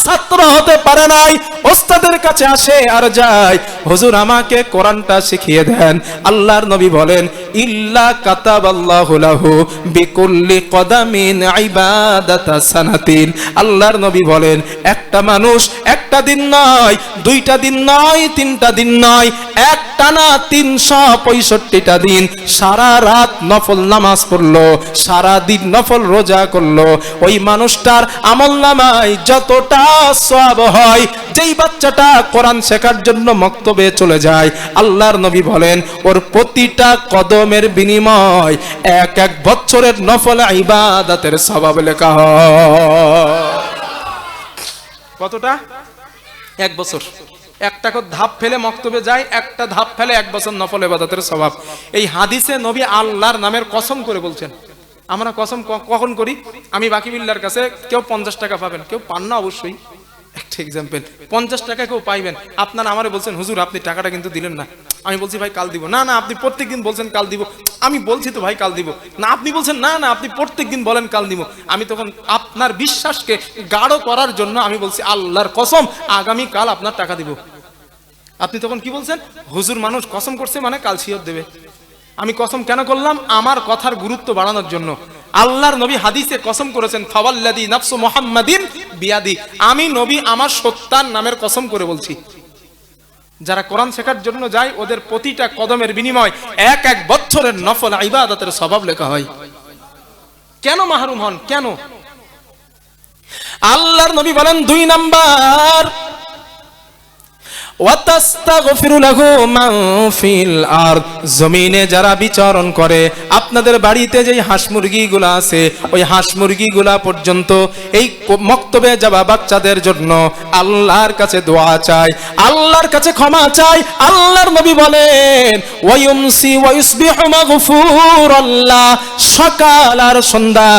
ছাত্র হতে পারে নাই, ওস্তাদের কাছে আসে আর যায়, হুজুর আমাকে কোরআনটা শিখিয়ে দেন। আল্লাহর নবী বলেন, ইল্লা কাতাবাল্লাহু লাহু বিকুল্লি কদামিন ইবাদাতা সানাতিন। আল্লাহর নবী বলেন, একটা মানুষ একটা দিন নয়, দুইটা দিন নয়, তিনটা দিন নয়, একটানা 365টা দিন সারা রাত নফল নামাজ পড়লো, সারা দিন নফল রোজা করলো, ওই মানুষটার আমলনামায় যতটা সওয়াব হয়, যেই বাচ্চাটা কোরআন শেখার জন্য মক্তবে চলে যায়, আল্লাহর নবী বলেন, ওর প্রতিটা কদমের বিনিময় এক এক বছরের নফল ইবাদতের সওয়াব লেখা হয়। কতটা? 1 বছর। একটা ধাপ ফেলে মক্তবে যায়, একটা ধাপ ফেলে 1 বছর নফল ইবাদতের সওয়াব। এই হাদিসে নবী আল্লাহর নামের কসম করে বলছেন। আমরা কসম কখন করি? আমি বাকি বিল্লার কাছে, কেউ 50 টাকা পাবেন, কেউ পান না অবশ্যই, একটা এক্সাম্পল, 50 টাকা কেউ পাইবেন, আপনারা আমারে বলছেন, হুজুর আপনি টাকাটা কিন্তু দিলেন না। আমি বলছি, ভাই কাল দিব। না না, আপনি প্রত্যেকদিন বলছেন কাল দিব। আমি বলছি তো ভাই কাল দিব। না, আপনি বলছেন না না, আপনি প্রত্যেকদিন বলেন কাল দিব। আমি তখন আপনার বিশ্বাসকে গাঢ় করার জন্য আমি বলছি, আল্লাহর কসম আগামী কাল আপনার টাকা দিব। আপনি তখন কি বলছেন? হুজুর মানুষ কসম করছে মানে কাল শিওর দেবে। আমি কসম কেন করলাম? আমার কথার গুরুত্ব বাড়ানোর জন্য। আল্লাহর নবী হাদিসে কসম করেছেন, ফাওয়াল্লাযী নাফসু মুহাম্মাদিন বিয়াদি, আমি নবী আমার সত্তার নামের কসম করে বলছি, যারা কোরআন শেখার জন্য যায় ওদের প্রতিটা কদমের বিনিময় এক এক বছরের নফল ইবাদতের সওয়াব লেখা হয়। কেন মাহরুম হন? কেন? আল্লাহর নবী বলেন, 2 নাম্বার, ওয়াতাস্তাগফিরু লাহু মান ফিল আরদ, জমিনে যারা বিচরণ করে, আপনাদের বাড়িতে যেই হাঁস মুরগিগুলো আছে ওই হাঁস মুরগিগুলা পর্যন্ত এই মক্তবে যাওয়া বাচ্চাদের জন্য আল্লাহর কাছে দোয়া চায়, আল্লাহর কাছে ক্ষমা চায়। আল্লাহর নবী বলেন ওয়ায়ুমসি ওয়ায়ুসবিহু মাগফুরাল্লাহ, সকাল আর সন্ধ্যা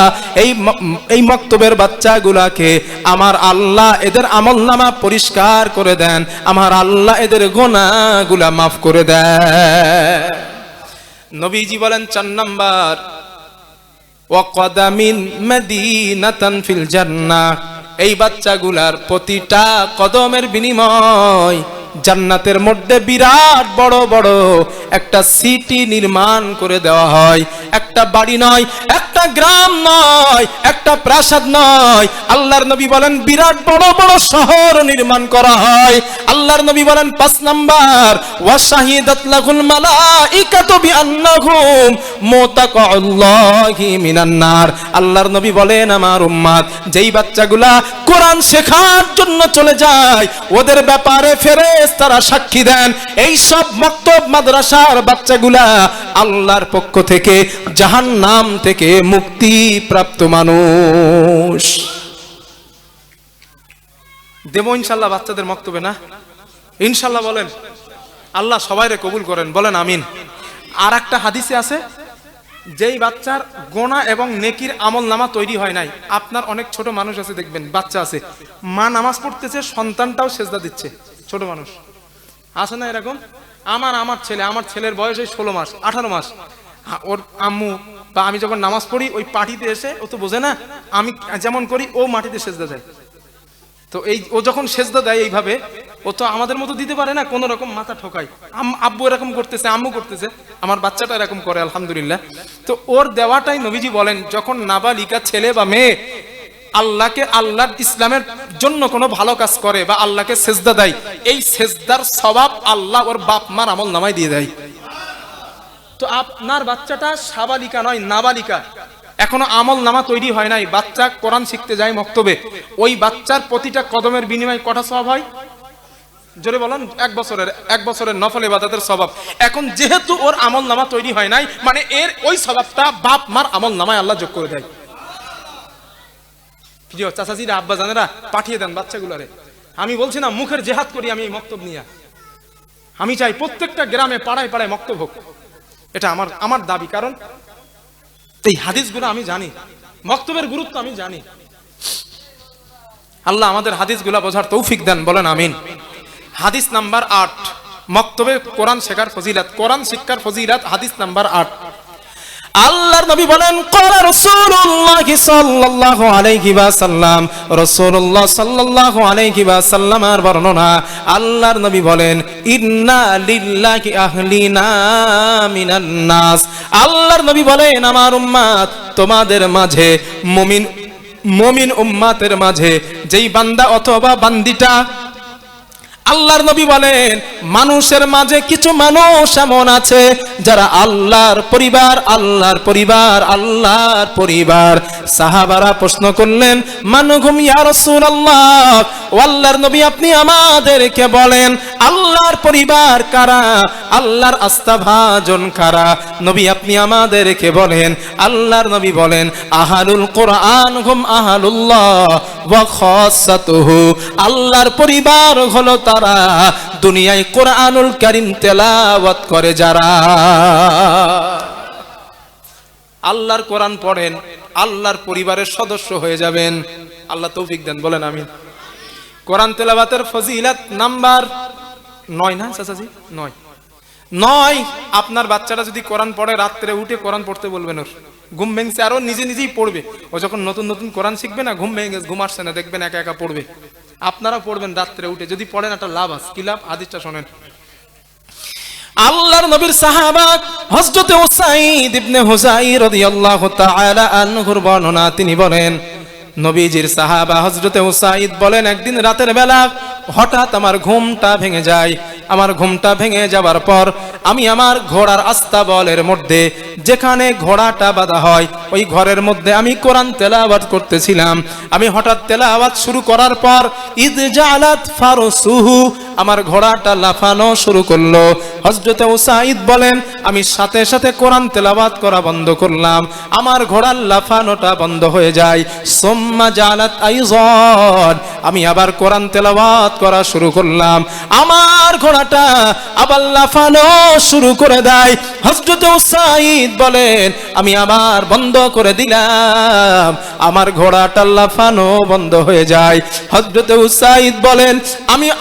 এই মক্তবের বাচ্চাগুলাকে আমার আল্লাহ এদের আমলনামা পরিষ্কার করে দেন, আমার আল্লাহ এদের গুনাহগুলা মাফ করে দেন। নবীজি বলেন 4 নাম্বার ওয়াকদামিন মাদিনাতান ফিল জান্নাহ, এই বাচ্চাগুলার প্রতিটা কদমের বিনিময় জান্নাতের মধ্যে বিরাট বড় বড় একটা সিটি নির্মাণ করে দেওয়া হয়। একটা বাড়ি নয়, একটা গ্রাম নয়, একটা প্রাসাদ নয়, আল্লাহর নবী বলেন বিরাট বড় বড় শহর নির্মাণ করা হয়। আল্লাহর নবী বলেন 5 নাম্বার ওয়া শাহিদাত লাহুল মালাইকাতু বিআন্নাহুম মুতাকাল্লাহি মিনান নার, আল্লাহর নবী বলেন আমার উম্মত যেই বাচ্চাগুলা কোরআন শেখার জন্য চলে যায় ওদের ব্যাপারে ফেরেশতারা সাক্ষী দেন এই সব মক্তব মাদ্রাসার বাচ্চাগুলা আল্লাহর পক্ষ থেকে জাহান্নাম থেকে মুক্তি প্রাপ্ত মানুষ। দেব ইনশাআল্লাহ বাচ্চাদের মক্তবে না, ইনশাআল্লাহ বলেন, আল্লাহ সবাইরে কবুল করেন, বলেন আমিন। আর একটা হাদিসে আছে যেই বাচ্চার গোনা এবং নেকির আমলনামা তৈরি হয় নাই, আপনার অনেক ছোট মানুষ আছে দেখবেন, বাচ্চা আছে মা নামাজ পড়তেছে সন্তানটাও সেজদা দিচ্ছে, ছোট মানুষ আছে না এরকম? আমার ছেলের বয়স এই 16 মাস 18 মাস, ওর আম্মু বা আমি যখন নামাজ পড়ি ওই পাটিতে এসে, ও তো বোঝে না আমি যেমন করি ও মাটিতে সেজদা দেয়, তো ও যখন সেজদা দেয় এইভাবে, ও তো আমাদের মতো দিতে পারে না, কোন রকম মাথা ঠোকায়, আব্বু এরকম করতেছে আম্মু করতেছে, আমার বাচ্চাটা এরকম করে আলহামদুলিল্লাহ। তো ওর দেওয়াটাই নবীজি বলেন যখন নাবালিকা ছেলে বা মেয়ে আল্লাহকে আল্লাহর ইসলামের জন্য কোনো ভালো কাজ করে বা আল্লাহকে সেজদা দেয়, এই সেজদার সওয়াব আল্লাহ ওর বাপ মার আমলনামায় দিয়ে দেয়। তো আপনার বাচ্চাটা সাবালিকা নয় নাবালিকা, এখনো আমলনামা তৈরি হয় নাই, বাচ্চা কোরআন শিখতে যায় মক্তবে, ওই বাচ্চার প্রতিটা কদমের বিনিময়ে কটা সওয়াব হয়? জোরে বলেন, 1 বছরের নফল ইবাদতের সওয়াব। এখন যেহেতু ওর আমলনামা তৈরি হয় নাই, মানে এর ওই সওয়াবটা বাপ মার আমলনামায় আল্লাহ যোগ করে দেয়। প্রিয় চাচাজিরা আব্বা জানেরা পাঠিয়ে দেন বাচ্চাগুলোরে, আমি বলছি না মুখের জেহাদ করি আমি এই মক্তব নিয়ে, আমি চাই প্রত্যেকটা গ্রামে পাড়ায় পাড়ায় মক্তব হোক, এটা আমার দাবি। কারণ এই হাদিসগুলো আমি জানি, মক্তবের গুরুত্ব আমি জানি। আল্লাহ আমাদের হাদিসগুলো বোঝার তৌফিক দেন, বলেন আমিন। হাদিস নাম্বার 8, মক্তবে কোরআন শেখার ফজিলত, কোরআন শিক্ষার ফজিলত, হাদিস নাম্বার 8। আল্লাহর নবী বলেন ক্বালা রাসূলুল্লাহ সাল্লাল্লাহু আলাইহি ওয়াসাল্লাম, রাসূলুল্লাহ সাল্লাল্লাহু আলাইহি ওয়াসাল্লামের বর্ণনা, আল্লাহর নবী বলেন ইন্না লিল্লাহি আহলিনা মিনান নাস, আল্লাহর নবী বলেন আমার উম্মত তোমাদের মাঝে মুমিন উম্মতের মাঝে যেই বান্দা অথবা বান্দিটা, আল্লাহর নবী বলেন মানুষের মাঝে কিছু মানুষ এমন আছে যারা আল্লাহর পরিবার। সাহাবারা প্রশ্ন করলেন মানহুম ইয়া রাসূলুল্লাহ, ও আল্লাহর নবী আপনি আমাদেরকে বলেন আল্লাহর পরিবার কারা, আল্লাহর আস্থাভাজন কারা? নবী আপনি আমাদেরকে বলেন। আল্লাহর নবী বলেন আহালুল কোরআন হুম আহালুল্লাহ ওয়া খাসাতুহু, আল্লাহর পরিবার হলো তারা দুনিয়ায় কোরআনুল কারীম তেলাওয়াত করে যারা। আল্লাহর কোরআন পড়েন, আল্লাহর পরিবারের সদস্য হয়ে যাবেন, আল্লাহ তৌফিক দেন, বলেন আমিন। কোরআন তেলাওয়াতের ফজিলত নাম্বার 9 না চাচাজি? 9। আপনার বাচ্চাটা যদি কোরআন পড়ে রাত্রে উঠে কোরআন পড়তে বলবেন, ওর ঘুম ভেঙছে আরো নিজেই পড়বে, ও যখন নতুন কোরআন শিখবে না ঘুম ভেঙে ঘুম আসছে না, দেখবেন একা একা পড়বে। আপনারা পড়বেন রাত্রে উঠে, যদি পড়েন একটা লাভ আছে। কি লাভ? হাদিসটা শোনেন। আল্লাহর নবীর সাহাবা হযরত উসাইদ ইবনে হুযাইর রাদিয়াল্লাহু তাআলা আনহুর বর্ণনা, তিনি বলেন নবীজির সাহাবা হযরত উসাইদ বলেন একদিন রাতের বেলা হঠাৎ আমার ঘুমটা ভেঙে যায়, আমার ঘুমটা ভেঙে যাবার পর আমি আমার ঘোড়ার আস্তাবলের মধ্যে যেখানে ঘোড়াটা বাঁধা হয় ওই ঘরের মধ্যে আমি কোরআন তেলাওয়াত করতেছিলাম। আমি হঠাৎ তেলাওয়াত শুরু করার পর ইদ জালাত ফারসুহু, আমার ঘোড়াটা লাফানো শুরু করলো। হযরত উসাইদ বলেন আমি সাথে সাথে কোরআন তেলাওয়াত করা বন্ধ করলাম, আমার ঘোড়ার লাফানোটা বন্ধ হয়ে যায়। সুম্মা জালাত আইযান, আমি আবার কোরআন তেলাওয়াত করা শুরু করলাম, আমার ঘোড়াটা আবার লাফানো শুরু করে দেয়। হযরত উসাইদ বলেন আমি আবার বন্ধ করে দিলাম, আমার ঘোড়াটা লাফানো বন্ধ হয়ে যায়। হযরত উসাইদ বলেন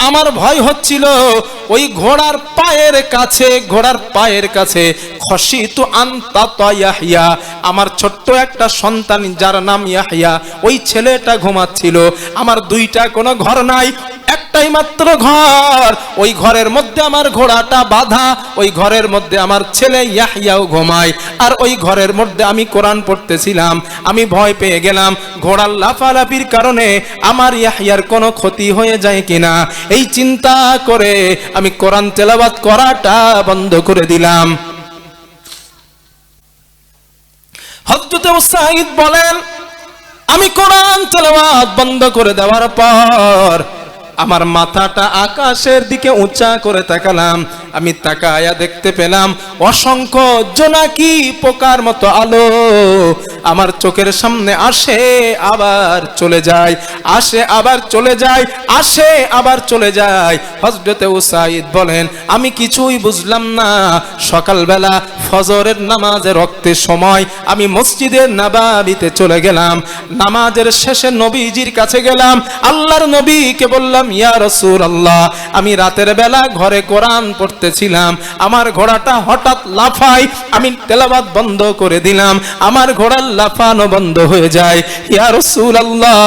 আমার ভয় হচ্ছিল ওই ঘোড়ার পায়ের কাছে খশিতু আনতা ইয়াহইয়া, আমার ছোট্ট একটা সন্তান যার নাম ইয়াহইয়া, ওই ছেলেটা ঘুমাচ্ছিল। আমার দুইটা কোনো ঘর নাই, একটাই মাত্র ঘর, ওই ঘরের মধ্যে আমার ঘোড়াটা বাঁধা, ওই ঘরের মধ্যে আমার ছেলে ইয়াহইয়াও ঘুমায়, আর ওই ঘরের মধ্যে আমি কোরআন পড়তেছিলাম। আমি ভয় পেয়ে গেলাম ঘোড়ার লাফালাফির কারণে আমার ইয়াহইয়ার কোনো ক্ষতি হয়ে যায় কিনা, এই চিন্তা করে আমি কোরআন তেলাওয়াত করাটা বন্ধ করে দিলাম। হযরত উসাইদ বলেন আমি কোরআন তেলাওয়াত বন্ধ করে দেওয়ার পর আমার মাথাটা আকাশের দিকে উঁচা করে তাকালাম। আমি তাকায়া দেখতে পেলাম অসংখ্য জোনাকি পোকার মতো আলো আমার চোখের সামনে আসে আবার চলে যায়, আসে আবার চলে যায়, আসে আবার চলে যায়। হযরত উসাইদ বলেন আমি কিছুই বুঝলাম না। সকালবেলা ফজরের নামাজের রক্তের সময় আমি মসজিদের নববীতে চলে গেলাম, নামাজের শেষে নবীজির কাছে গেলাম, আল্লাহর নবীকে বললাম ইয়া রাসূলুল্লাহ আমি রাতের বেলা ঘরে কোরআন পড়তেছিলাম, আমার ঘোড়াটা হঠাৎ লাফায়, আমি তেলাওয়াত বন্ধ করে দিলাম, আমার ঘোড়ার লাফানো বন্ধ হয়ে যায়। ইয়া রাসূলুল্লাহ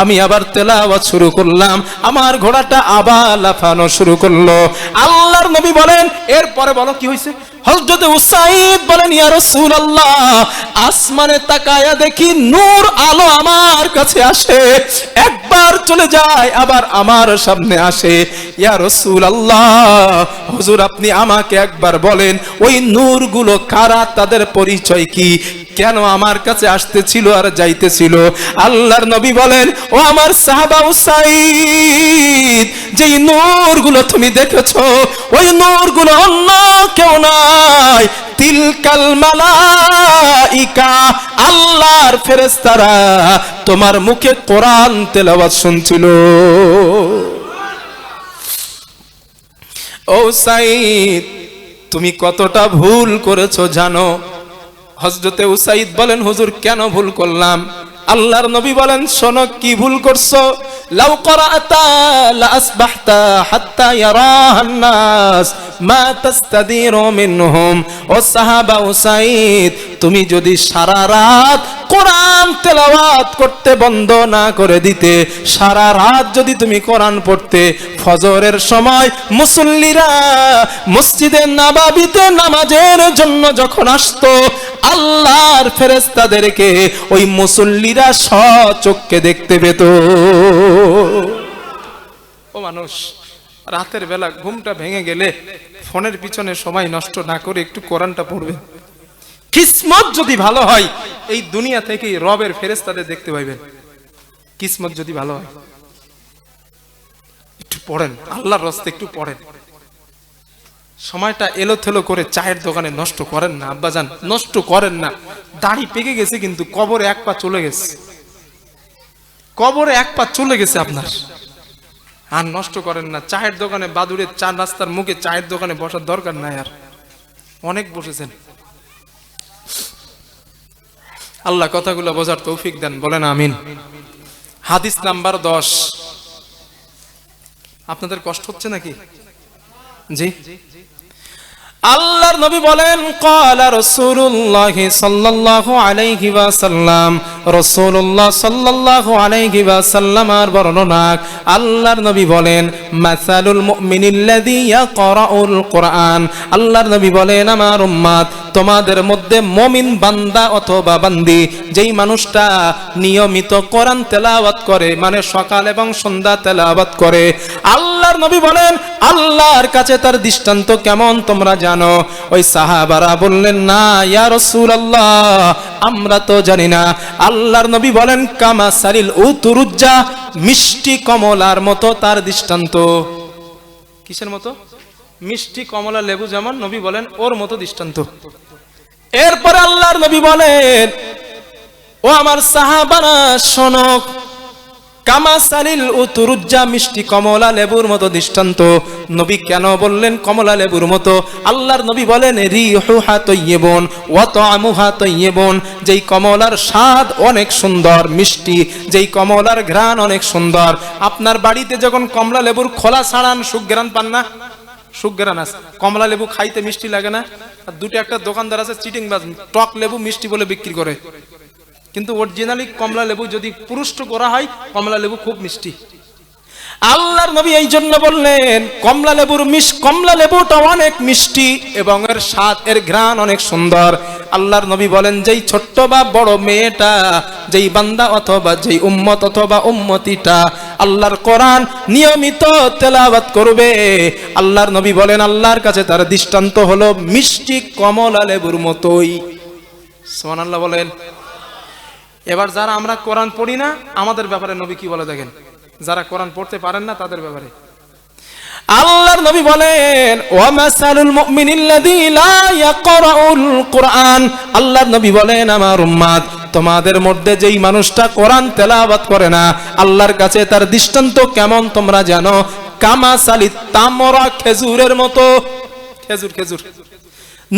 আমি আবার তেলাওয়াত শুরু করলাম, আমার ঘোড়াটা আবার লাফানো শুরু করলো। আল্লাহর নবী বলেন এরপরে বলো কি হয়েছে? হযরত উসাইদ বলেন ইয়া রাসূলুল্লাহ আসমানে তাকায়া দেখি নূর আলো আমার কাছে আসে, একবার চলে যায় আবার আমার সামনে আসে। ইয়া রাসূলুল্লাহ হুজুর আপনি আমাকে একবার বলেন ওই নূরগুলো কারা, তাদের পরিচয় কি, কেন আমার কাছে আসতেছিল আর যাইতেছিল? আল্লাহর নবী বলেন ও আমার সাহাবা উসাইদ যেই নূরগুলো তুমি দেখেছো ওই নূরগুলো অন্য কেউ নয়, তিলকাল মালাইকা, আল্লাহর ফেরেশতারা তোমার মুখে কোরআন তেলাওয়াত শুনছিল। ও উসাইদ তুমি কতটা ভুল করেছো জানো? হযরতে উসাইদ বলেন হুজুর কেন ভুল করলাম? আল্লাহর নবী বলেন শোনো কি ভুল করছো। লাউ করাতা লা আসবাহতা হাত্তা ইয়ারাহান নাস মা তাস্তাদিরু মিনহুম। ও সাহাবা উসাইদ তুমি যদি সারা রাত কোরআন তেলাওয়াত করতে বন্ধ না করে দিতে, সারা রাত যদি তুমি কোরআন পড়তে, ফজরের সময় মুসল্লিরা মসজিদে নববীতে নামাজের জন্য যখন আসতো আল্লাহর ফেরেশতাদেরকে ওই মুসল্লিরা সচক্ষে দেখতে পেত। ও মানুষ রাতের বেলা ঘুমটা ভেঙে গেলে ফোনের পিছনে সময় নষ্ট না করে একটু কোরআনটা পড়বে। কিসমত যদি ভালো হয় এই দুনিয়া থেকে রবের ফেরেশতাদের দেখতে পাইবেন। কিসমত যদি ভালো হয় একটু পড়েন, আল্লাহর রাস্তায় একটু পড়েন। সময়টা এলোথেলো করে চায়ের দোকানে নষ্ট করেন না আব্বাজান, নষ্ট করেন না। দাড়ি পেকে গেছে কিন্তু কবরে এক পা চলে গেছে, কবরে এক পা চলে গেছে আপনার, আর নষ্ট করেন না। চায়ের দোকানে বাদুড়ের চা রাস্তার মুখে চায়ের দোকানে বসার দরকার নাই, আর অনেক বসেছেন। আল্লাহ কথাগুলো বোঝার তৌফিক দেন, বলেন আমিন। হাদিস নাম্বার 10। আপনাদের কষ্ট হচ্ছে নাকি? জি। আল্লাহর নবী বলেন ক্বালা রাসূলুল্লাহ সাল্লাল্লাহু আলাইহি ওয়াসাল্লাম, রাসূলুল্লাহ সাল্লাল্লাহু আলাইহি ওয়াসাল্লামের বর্ণনা। আল্লাহর নবী বলেন মাসালুল মুমিনিল্লাযী ইয়াকরাউল কুরআন। আল্লাহর নবী বলেন আমার উম্মত তোমাদের মধ্যে মুমিন বান্দা অথবা বান্দি যেই মানুষটা নিয়মিত কোরআন তেলাওয়াত করে, মানে সকাল এবং সন্ধ্যা তেলাওয়াত করে, আল্লাহর আল্লাহর নবী বলেন আল্লাহর কাছে তার দৃষ্টান্ত কেমন তোমরা জানো? ওই সাহাবারা বললেন না ইয়া রাসূলুল্লাহ, আমরা তো জানি না। আল্লাহর নবী বলেন কামাসালিল উতুরুজ্জা, মিষ্টি কমলার মতো তার দৃষ্টান্ত। কিসের মতো? মিষ্টি কমলা লেবু যেমন নবী বলেন ওর মতো দৃষ্টান্ত। এরপরে আল্লাহর নবী বলেন ও আমার সাহাবারা শোনো, কামাসালিল উতুরুজ্জা, মিষ্টি কমলা লেবুর মতো দৃষ্টান্ত। নবী কেন বললেন কমলা লেবুর মতো? আল্লাহর নবী বলেন রিহুহা তাইয়্যিবুন ওয়া তা'মুহা তাইয়্যিবুন, যেই কমলার স্বাদ অনেক সুন্দর মিষ্টি, যেই কমলার ঘ্রাণ অনেক সুন্দর। আপনার বাড়িতে যখন কমলা লেবুর খোলা ছাড়ান সুঘ্রাণ পান না? সুঘ্রাণ আছে। কমলা লেবু খাইতে মিষ্টি লাগে না? আর দুটো একটা দোকানদার আছে চিটিংবাজ, টক লেবু মিষ্টি বলে বিক্রি করে, কিন্তু অরিজিনালি কমলা লেবু যদি পুরুষ্ট করা হয় কমলা লেবু খুব মিষ্টি। আল্লাহর নবী এই জন্য বললেন কমলা লেবুটা অনেক মিষ্টি এবং এর স্বাদ, এর ঘ্রাণ অনেক সুন্দর। আল্লাহর নবী বলেন যেই ছোট্ট বা বড় মেয়েটা, যেই বান্দা অথবা যেই উম্মত অথবা উম্মতিটা আল্লাহর কোরআন নিয়মিত তেলাওয়াত করবে, আল্লাহর নবী বলেন আল্লাহর কাছে তার দৃষ্টান্ত হলো মিষ্টি কমলা লেবুর মতোই। সুবহানাল্লাহ বলেন। এবার যারা আমরা কোরআন পড়ি না, আমাদের ব্যাপারে নবী কি বলে দেখেন। যারা কোরআন পড়তে পারেন না তাদের ব্যাপারে আল্লাহর নবী বলেন ওয়া মাসালুল মুমিনিল্লাযী লা ইয়াকরাউল কুরআন, আল্লাহর নবী বলেন আমার উম্মত, তোমাদের মধ্যে যেই মানুষটা কোরআন তেলাওয়াত করে না, আল্লাহর কাছে তার দৃষ্টান্ত কেমন তোমরা জানো? কামাসালিত তামরা, খেজুরের মতো। খেজুর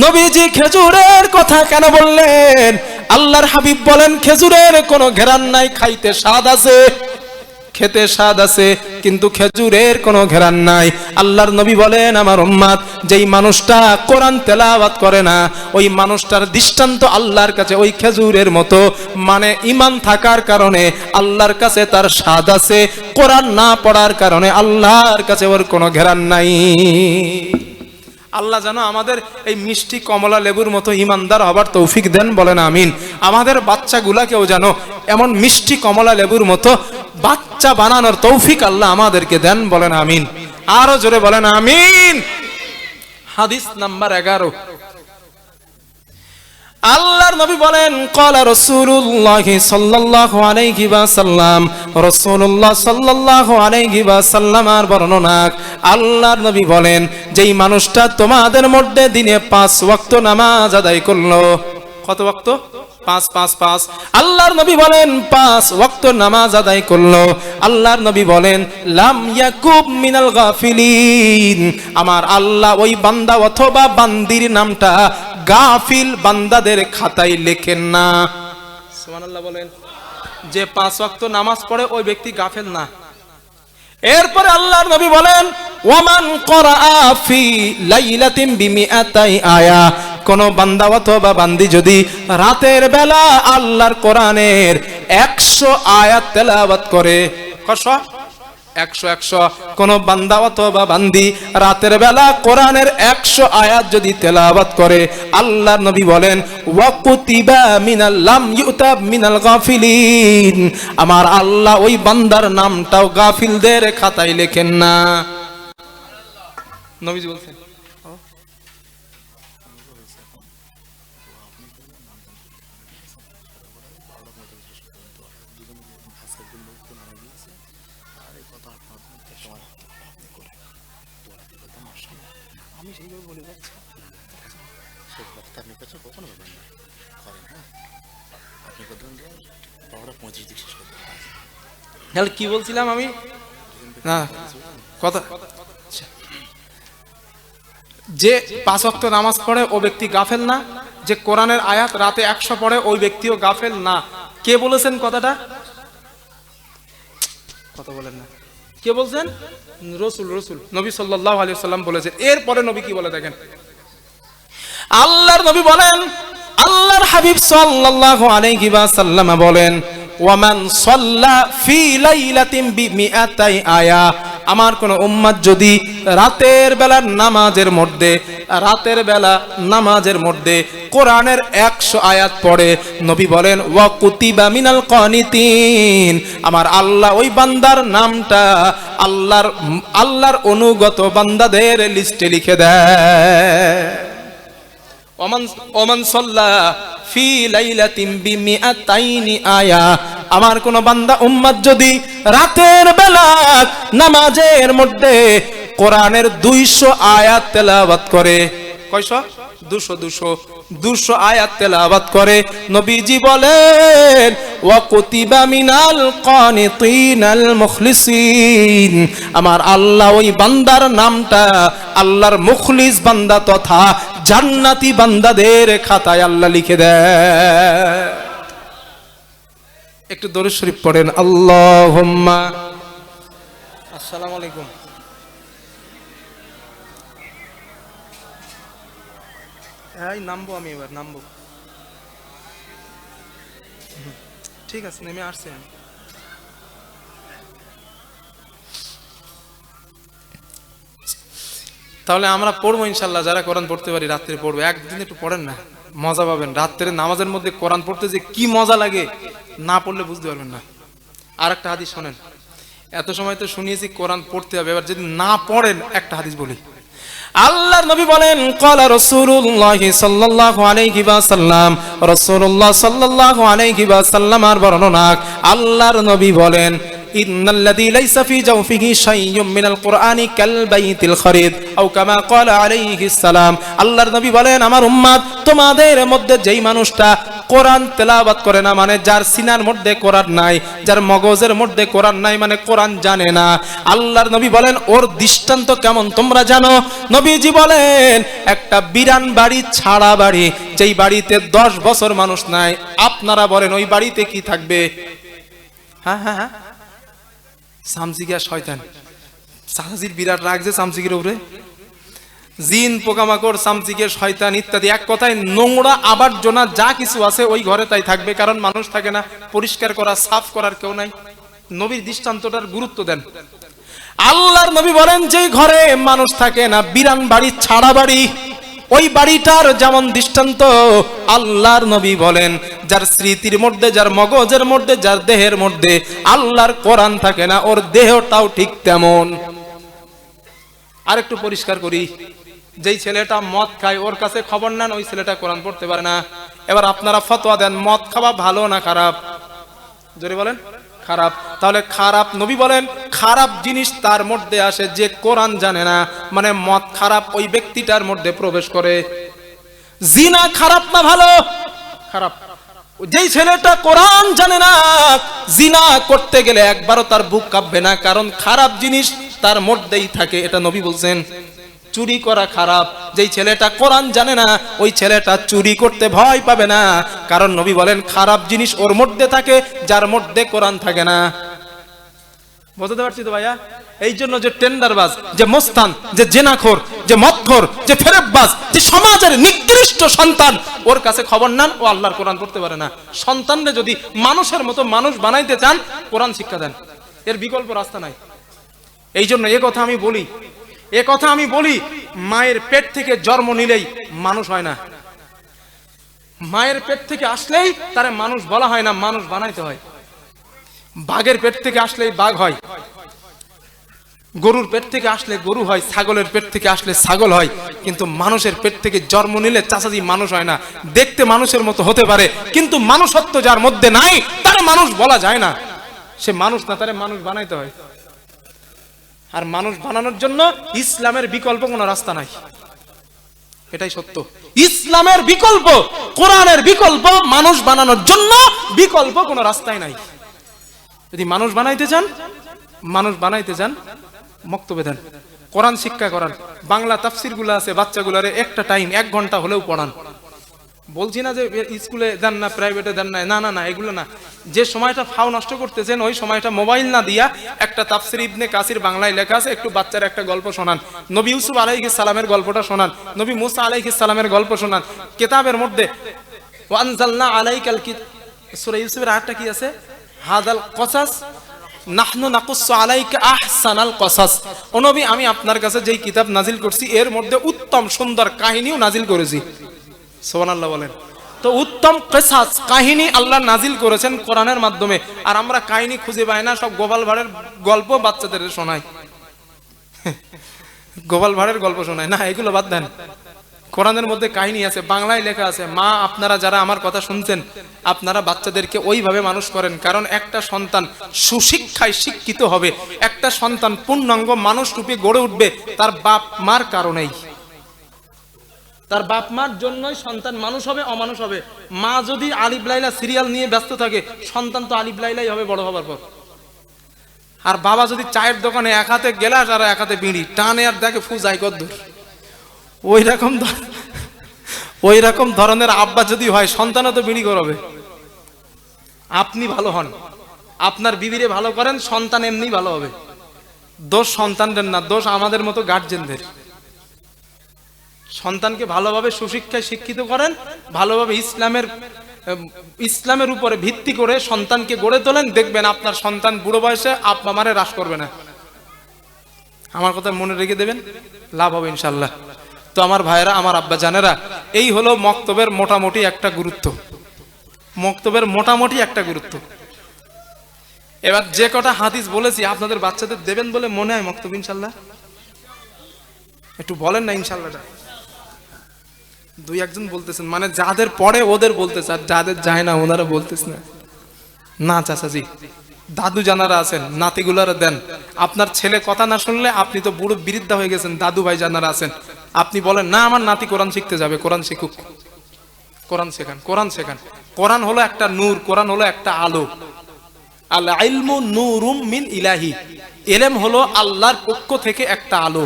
নবীজি খেজুরের কথা কেন বললেন? আল্লাহর হাবিব বলেন খেজুরের কোনো ঘ্রাণ নাই, খাইতে স্বাদ আছে, খেতে স্বাদ আছে, কিন্তু খেজুরের কোনো ঘ্রাণ নাই। আল্লাহর নবী বলেন আমার উম্মত, যেই মানুষটা কোরআন তেলাওয়াত করে না, ওই মানুষটার দৃষ্টান্ত আল্লাহর কাছে ওই খেজুরের মতো। মানে ঈমান থাকার কারণে আল্লাহর কাছে তার স্বাদ আছে, কোরআন না পড়ার কারণে আল্লাহর কাছে ওর কোনো ঘ্রাণ নাই। আল্লাহ যেন আমাদের এই মিষ্টি কমলা লেবুর মতো ইমানদার হবার তৌফিক দেন, বলেন আমিন। আমাদের বাচ্চাগুলাকেও যেন এমন মিষ্টি কমলা লেবুর মতো বাচ্চা বানানোর তৌফিক আল্লাহ আমাদেরকে দেন, বলেন আমিন। আরো জোরে বলেন আমিন। হাদিস নাম্বার 11, আল্লাহর নবী বলেন ক্বালা রাসূলুল্লাহ সাল্লাল্লাহু আলাইহি ওয়াসাল্লাম, রাসূলুল্লাহ সাল্লাল্লাহু আলাইহি ওয়াসাল্লামের বর্ণনা, আল্লাহর নবী বলেন যেই মানুষটা তোমাদের মধ্যে দিনে 5 ওয়াক্ত নামাজ আদায় করলো। কত ওয়াক্ত? 5। আল্লাহর নবী বলেন 5 ওয়াক্ত নামাজ আদায় করলো, আল্লাহর নবী বলেন লাম ইয়াকুব মিনাল গাফিলিন, আমার আল্লাহ ওই বান্দা অথবা বান্দির নামটা গাফিল বান্দাদের খাতায় লেখেন না। সুবহানাল্লাহ বলেন। যে 5 ওয়াক্ত নামাজ পড়ে ওই ব্যক্তি গাফেল না। এরপরে আল্লাহর নবী বলেন ওয়ামান ক্বরাআ ফি লাইলাতিন বিমিআতাই আয়া, কোন বান্দা অথবা বান্দি যদি রাতের বেলা আল্লাহর কোরআনের 100 আয়াত তেলাওয়াত করে, 100 কোন বান্দা অথবা বান্দি রাতের বেলা কোরআনের 100 আয়াত যদি তেলাওয়াত করে, আল্লাহর নবী বলেন ওয়াকুতিবা মিনাল লাম ইউতাব মিনাল গাফিলিন, আমার আল্লাহ ওই বান্দার নামটাও গাফিলদের খাতায় লেখেন না। নবীজি বলছেন কি বলছিলাম আমি না কথা, যে 5 ওয়াক্ত নামাজ পড়ে ও ব্যক্তি গাফেল না, যে কোরআনের আয়াত রাতে 100 পড়ে ওই ব্যক্তিও গাফেল না। কে বলেছেন কথাটা? কথা বলেন না। কে বলছেন? রাসূল নবী সাল্লাল্লাহু আলাইহি ওয়াসাল্লাম বলেছেন। এরপরে নবী কি বলে দেখেন, আল্লাহর নবী বলেন, আল্লাহর হাবিব সাল্লাল্লাহু আলাইহি ওয়াসাল্লাম বলেন ওয়ামান সাল্লা ফি লাইলাতিন বিমিআতাই আয়া, আমার কোন উম্মত যদি রাতের বেলা নামাজের মধ্যে কোরআনের 100 আয়াত পড়ে, নবী বলেন ওয়া কুতিবা মিনাল কানিতিন, আমার আল্লাহ ওই বান্দার নামটা আল্লাহর অনুগত বান্দাদের লিস্টে লিখে দেয়। ওমান সাল্লা ফি লাইলাতিন বিমিআতাইনি আয়া, আমার কোন বান্দা উম্মত যদি রাতের বেলা নামাজের মধ্যে কোরআনের 200 আয়াত তেলাওয়াত করে, কয়শো? 200 আয়াত তেলাওয়াত করে, নবীজি বলেন ওয়া কুতিবা মিনাল কানিতিনাল মুখলিসিন, আমার আল্লাহ ওই বান্দার নামটা আল্লাহর মুখলিস বান্দা তথা জান্নাতি বান্দাদের খাতায় আল্লাহ লিখে দেয়। একটু দরুদ শরীফ পড়েন, আল্লাহুম্মা। আসসালামু আলাইকুম। এই নামবো, আমি এবার নামবো। ঠিক আছে, নেমে আসছি আমি। তাহলে আমরা পড়বো ইনশাল্লাহ, যারা কোরআন পড়তে পারি রাত্রে পড়বো। একদিন একটু পড়েন না, মজা পাবেন। রাত্রে নামাজের মধ্যে কোরআন পড়তে যে কি মজা লাগে, না পড়লে বুঝতে পারবেন না। আর একটা হাদিস শোনেন, এত সময় তো শুনিয়েছি কোরআন পড়তে হবে, এবার যদি না পড়েন একটা হাদিস বলি। আল্লাহর নবী বলেন ক্বালা রাসূলুল্লাহ সাল্লাল্লাহু আলাইহি ওয়াসাল্লাম, রাসূলুল্লাহ সাল্লাল্লাহু আলাইহি ওয়াসাল্লামের বর্ণনা, আল্লাহর নবী বলেন ইন্নাল্লাযী লাইসা ফি জাওফিহি শাইয়ুম মিনাল কুরআনি কাল বাইতিল খরিদ আও কামা ক্বালা আলাইহিস সালাম। আল্লাহর নবী বলেন আমার উম্মত তোমাদের মধ্যে যেই মানুষটা কোরআন তেলাওয়াত করে না, মানে যার সিনার মধ্যে কোরআন নাই, যার মগজের মধ্যে কোরআন নাই, মানে কোরআন জানে না, আল্লাহর নবী বলেন ওর দৃষ্টান্ত কেমন তোমরা জানো? নবীজি বলেন একটা বিরান বাড়ি, ছাড়া বাড়ি, যেই বাড়িতে 10 বছর মানুষ নাই, আপনারা বলেন ওই বাড়িতে কি থাকবে? হ্যাঁ, সামসিকা শয়তান। সাহাজির বিরাট রাগ যে সামসিকের উপরে, জিন, পোকামাকড়, সামসিকে, শয়তান ইত্যাদি, এক কথায় নোংরা আবর্জনা যা কিছু আছে ওই ঘরে তাই থাকবে, কারণ মানুষ থাকে না, পরিষ্কার করা, সাফ করার কেউ নাই। নবীর দৃষ্টান্তটার গুরুত্ব দেন। আল্লাহর নবী বলেন যে ঘরে মানুষ থাকে না, বিরান বাড়ি, ছাড়া বাড়ি, ওই বাড়িটার যেমন দৃষ্টান্ত আল্লাহর নবী বলেন যার স্মৃতির মধ্যে, যার মগজের মধ্যে, যার দেহের মধ্যে আল্লাহর কোরআন থাকে না, ওর দেহটাও ঠিক তেমন। আর একটু পরিষ্কার করি, যেই ছেলেটা মদ খায় ওর কাছে খবর নেন, ওই ছেলেটা কোরআন পড়তে পারে না। এবার আপনারা ফতোয়া দেন, মদ খাওয়া ভালো না খারাপ? জোরে বলেন। খারাপ। তাহলে খারাপ, নবী বলেন খারাপ জিনিস তার মধ্যে আসে যে কোরআন জানে না, মানে মদ খারাপ ওই ব্যক্তিটার মধ্যে প্রবেশ করে। জিনা খারাপ না ভালো? খারাপ। যেই ছেলেটা কোরআন জানে না, জিনা করতে গেলে একবারও তার বুক কাঁপবে না, কারণ খারাপ জিনিস তার মধ্যেই থাকে, এটা নবী বলছেন। চুরি করা খারাপ, যেই ছেলেটা কোরআন জানে না ওই ছেলেটা চুরি করতে ভয় পাবে না, কারণ নবী বলেন খারাপ জিনিস ওর মধ্যে থাকে যার মধ্যে কোরআন থাকে না। বুঝতে পারছি তো ভাইয়া? এই জন্য যে টেন্ডারবাজ, যে মস্তান, যে জেনাখোর, যে মদখোর, যে ফেরেববাজ, যে সমাজের নিকৃষ্ট সন্তান, ওর কাছে খবর নেন, ও আল্লাহর কোরআন পড়তে পারে না। সন্তানরে যদি মানুষের মতো মানুষ বানাইতে চান, কোরআন শিক্ষা দেন, এর বিকল্প রাস্তা নাই। এই জন্য এ কথা আমি বলি, মায়ের পেট থেকে জন্ম নিলেই মানুষ হয় না, মায়ের পেট থেকে আসলেই তারে মানুষ বলা হয় না, মানুষ বানাইতে হয়। বাঘের পেট থেকে আসলেই বাঘ হয়, গরুর পেট থেকে আসলে গরু হয়, ছাগলের পেট থেকে আসলে ছাগল হয়, কিন্তু মানুষের পেট থেকে জন্ম নিলে চাচাজি মানুষ হয় না। দেখতে মানুষের মতো হতে পারে, কিন্তু মানুষত্ব যার মধ্যে নাই তারে মানুষ বলা যায় না, সে মানুষ না, তারে মানুষ বানাইতে হয়। আর মানুষ বানানোর জন্য ইসলামের বিকল্প কোনো রাস্তা নাই, এটাই সত্য। ইসলামের বিকল্প, কোরআনের বিকল্প, মানুষ বানানোর জন্য বিকল্প কোনো রাস্তাই নাই। যদি মানুষ বানাইতে চান মক্তবে দেন, কোরআন শিক্ষা করান, বাংলা তাফসির গুলো আছে বাচ্চাগুলারে একটা টাইম 1 ঘন্টা হলেও পড়ান। বলছি না যে স্কুলে দেন না, প্রাইভেটে দেন না, না, এগুলো না। যে সময়টা ফাও নষ্ট করতেছেন ওই সময়টা মোবাইল না দিয়া একটা তাফসির ইবনে কাসির বাংলায় লেখা আছে, একটু বাচ্চার একটা গল্প শোনান, নবী ইউসুফ আলাইহিস সালামের গল্পটা শোনান, নবী মুসা আলাইহিস সালামের গল্প শোনান। কিতাবের মধ্যে ওয়ানজালনা আলাইকাল সূরা ইউসুফের আয়াতটা কি আছে? হাদাল কসাস নাহনু নাকুসসু আলাইকা আহসানাল কসাস, ও নবী আমি আপনার কাছে যেই কিতাব নাজিল করছি এর মধ্যে উত্তম সুন্দর কাহিনীও নাজিল করেছি। সুবহানাল্লাহ বলেন। তো উত্তম কিসাস কাহিনী আল্লাহ নাজিল করেছেন কোরআনের মাধ্যমে, আর আমরা কাহিনী খুঁজে পাই না, সব গোপাল ভাঁড়ের গল্প বাচ্চাদের শোনাই, গোপাল ভাঁড়ের গল্প শোনায় না, এগুলো বাদ দেন। কোরআনের মধ্যে কাহিনী আছে, বাংলায় লেখা আছে। মা আপনারা যারা আমার কথা শুনছেন, আপনারা বাচ্চাদেরকে ওইভাবে মানুষ করেন, কারণ একটা সন্তান সুশিক্ষায় শিক্ষিত হবে, একটা সন্তান পূর্ণাঙ্গ মানুষ রূপে গড়ে উঠবে তার বাপ মার কারণেই। তার বাপ মার জন্যই সন্তান মানুষ হবে, অমানুষ হবে। মা যদি আলিফ লাইলা সিরিয়াল নিয়ে ব্যস্ত থাকে, সন্তান তো আলিফ লাইলাই হবে বড় হবার পর। আর বাবা যদি চায়ের দোকানে এক হাতে গেলাস আর এক হাতে বিড়ি টানে আর দেখে ফুজাই কদ্দুর, ওই রকম ধরনের আব্বা যদি হয়, সন্তানও তো বিড়ি করবে। আপনি ভালো হন, আপনার বিবিরে ভালো করেন, সন্তান এমনি ভালো হবে। দোষ সন্তানদের না, দোষ আমাদের মতো গার্জেনদের। সন্তানকে ভালোভাবে সুশিক্ষায় শিক্ষিত করেন, ভালোভাবে ইসলামের উপরে ভিত্তি করে সন্তানকে গড়ে তোলেন, দেখবেন আপনার সন্তান বুড়ো বয়সে আব্বা মারে হ্রাস করবে না। আমার কথা মনে রেখে দেবেন, লাভ হবে ইনশাল্লাহ। তো আমার ভাইয়েরা, আমার আব্বা জানেরা, এই হলো মক্তবের মোটামুটি একটা গুরুত্ব, মক্তবের মোটামুটি একটা গুরুত্ব। এবার যে কটা হাদিস বলেছি আপনাদের বাচ্চাদের দেবেন বলে মনে হয় মক্তব ইনশাল্লাহ? একটু বলেন না ইনশাল্লাহটা। দুই একজন বলতেছেন, মানে যাদের পড়ে ওদের বলতেছে, আর যাদের যায় না ওনারা বলতেছে না। না চাচাজি, দাদু জানারা আছেন, নাতিগুলারা দেন। আপনার ছেলে কথা না শুনলে আপনি তো বুড়ো বিরুদ্ধা হয়ে গেছেন। দাদু ভাই জানারা আছেন, আপনি বলেন না আমার নাতি কোরআন শিখতে যাবে, কোরআন শিখুক, কোরআন শেখান, কোরআন শেখান। কোরআন হলো একটা নূর, কোরআন হলো একটা আলো। আল ইলমু নূরুম মিন ইলাহি, ইলম হলো আল্লাহর পক্ষ থেকে একটা আলো,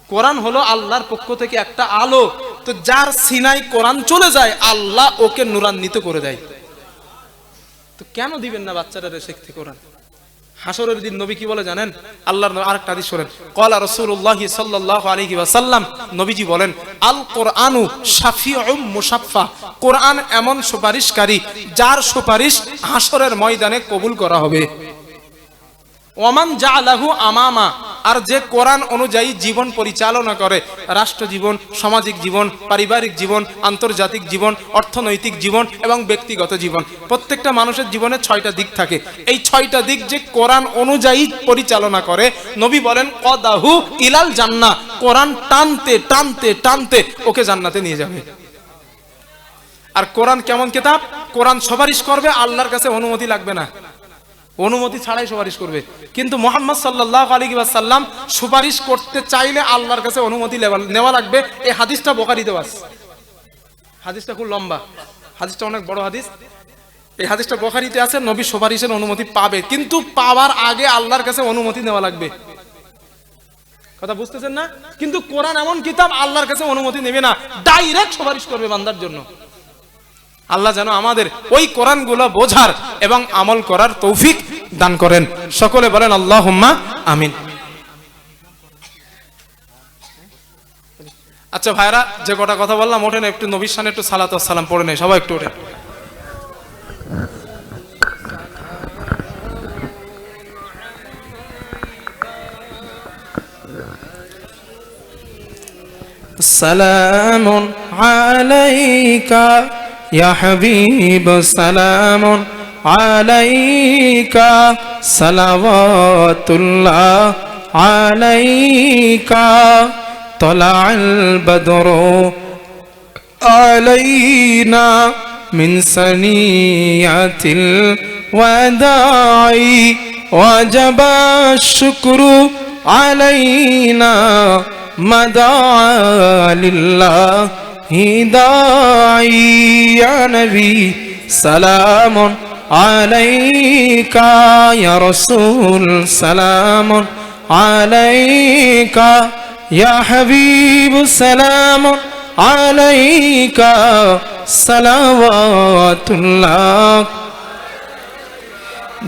কোরআন হলো আল্লাহর পক্ষ থেকে একটা আলো। তো যার সিনাই কোরআন চলে যায়, আল্লাহ ওকে নূরান্বিত করে দেয়। তো কেন দিবেন না বাচ্চারা শিখতে কোরআন? হাসরের দিন নবী কি বলে জানেন? আল্লাহর আরেকটা হাদিস শুনেন, ক্বালা রাসূলুল্লাহ সাল্লাল্লাহু আলাইহি ওয়াসাল্লাম, নবীজি বলেন, আল কোরআনু শাফিউম মুশাফফা, কোরআন এমন সুপারিশকারী যার সুপারিশ হাসরের ময়দানে কবুল করা হবে। ওমান জাআলাহু আমামা, আর যে কোরআন অনুযায়ী জীবন পরিচালনা করে, রাষ্ট্র জীবন, সামাজিক জীবন, পারিবারিক জীবন, আন্তর্জাতিক জীবন, অর্থনৈতিক জীবন এবং ব্যক্তিগত জীবন, প্রত্যেকটা মানুষের জীবনে 6টা দিক থাকে। এই 6টা দিক যে কোরআন অনুযায়ী পরিচালনা করে, নবী বলেন কদাহু ইলাল জান্নাহ, কোরআন টানতে টানতে টানতে ওকে জান্নাতে নিয়ে যাবে। আর কোরআন কেমন কিতাব? কোরআন সুপারিশ করবে, আল্লাহর কাছে অনুমতি লাগবে না, অনুমতি ছাড়াই সুপারিশ করবে। কিন্তু মুহাম্মদ সাল্লাল্লাহু আলাইহি ওয়াসাল্লাম সুপারিশ করতে চাইলে আল্লাহর কাছে অনুমতি নেওয়া লাগবে। এই হাদিসটা বুখারীতে আছে, হাদিসটা খুব লম্বা, হাদিসটা অনেক বড় হাদিস। এই হাদিসটা বুখারীতে আছে, নবী সুপারিশের অনুমতি পাবে, কিন্তু পাওয়ার আগে আল্লাহর কাছে অনুমতি নেওয়া লাগবে। কথা বুঝতেছেন না? কিন্তু কোরআন এমন কিতাব, আল্লাহর কাছে অনুমতি নেবে না, ডাইরেক্ট সুপারিশ করবে বান্দার জন্য। আল্লাহ যেন আমাদের ওই কোরআনগুলো বোঝার এবং আমল করার তৌফিক দান করেন। সকলে বলেন আল্লাহুম্মা আমিন। আচ্ছা ভাইরা, যে কটা কথা বললাম ওঠেন, একটু নবীর শানে একটু সালাত ওয়াস সালাম পড়ে নেই সবাই, একটু ওঠেন। সালামুন আলাইকা ইয়া হাবিব, সালামুন আলাইকা, সালাওয়াতুল্লাহ আলাইকা, তালাআল বদরু আলাইনা মিন সানিয়াতিল ওয়াদাই, ওয়াজাবা শুকরু আলাইনা মাদা লিল্লাহি দাঈ, ইয়া নবী সালামুন আলাইকা, ইয়া রাসূল সালামুন আলাইকা, ইয়া হাবিব সালামুন আলাইকা, সালাওয়াতুল্লাহ।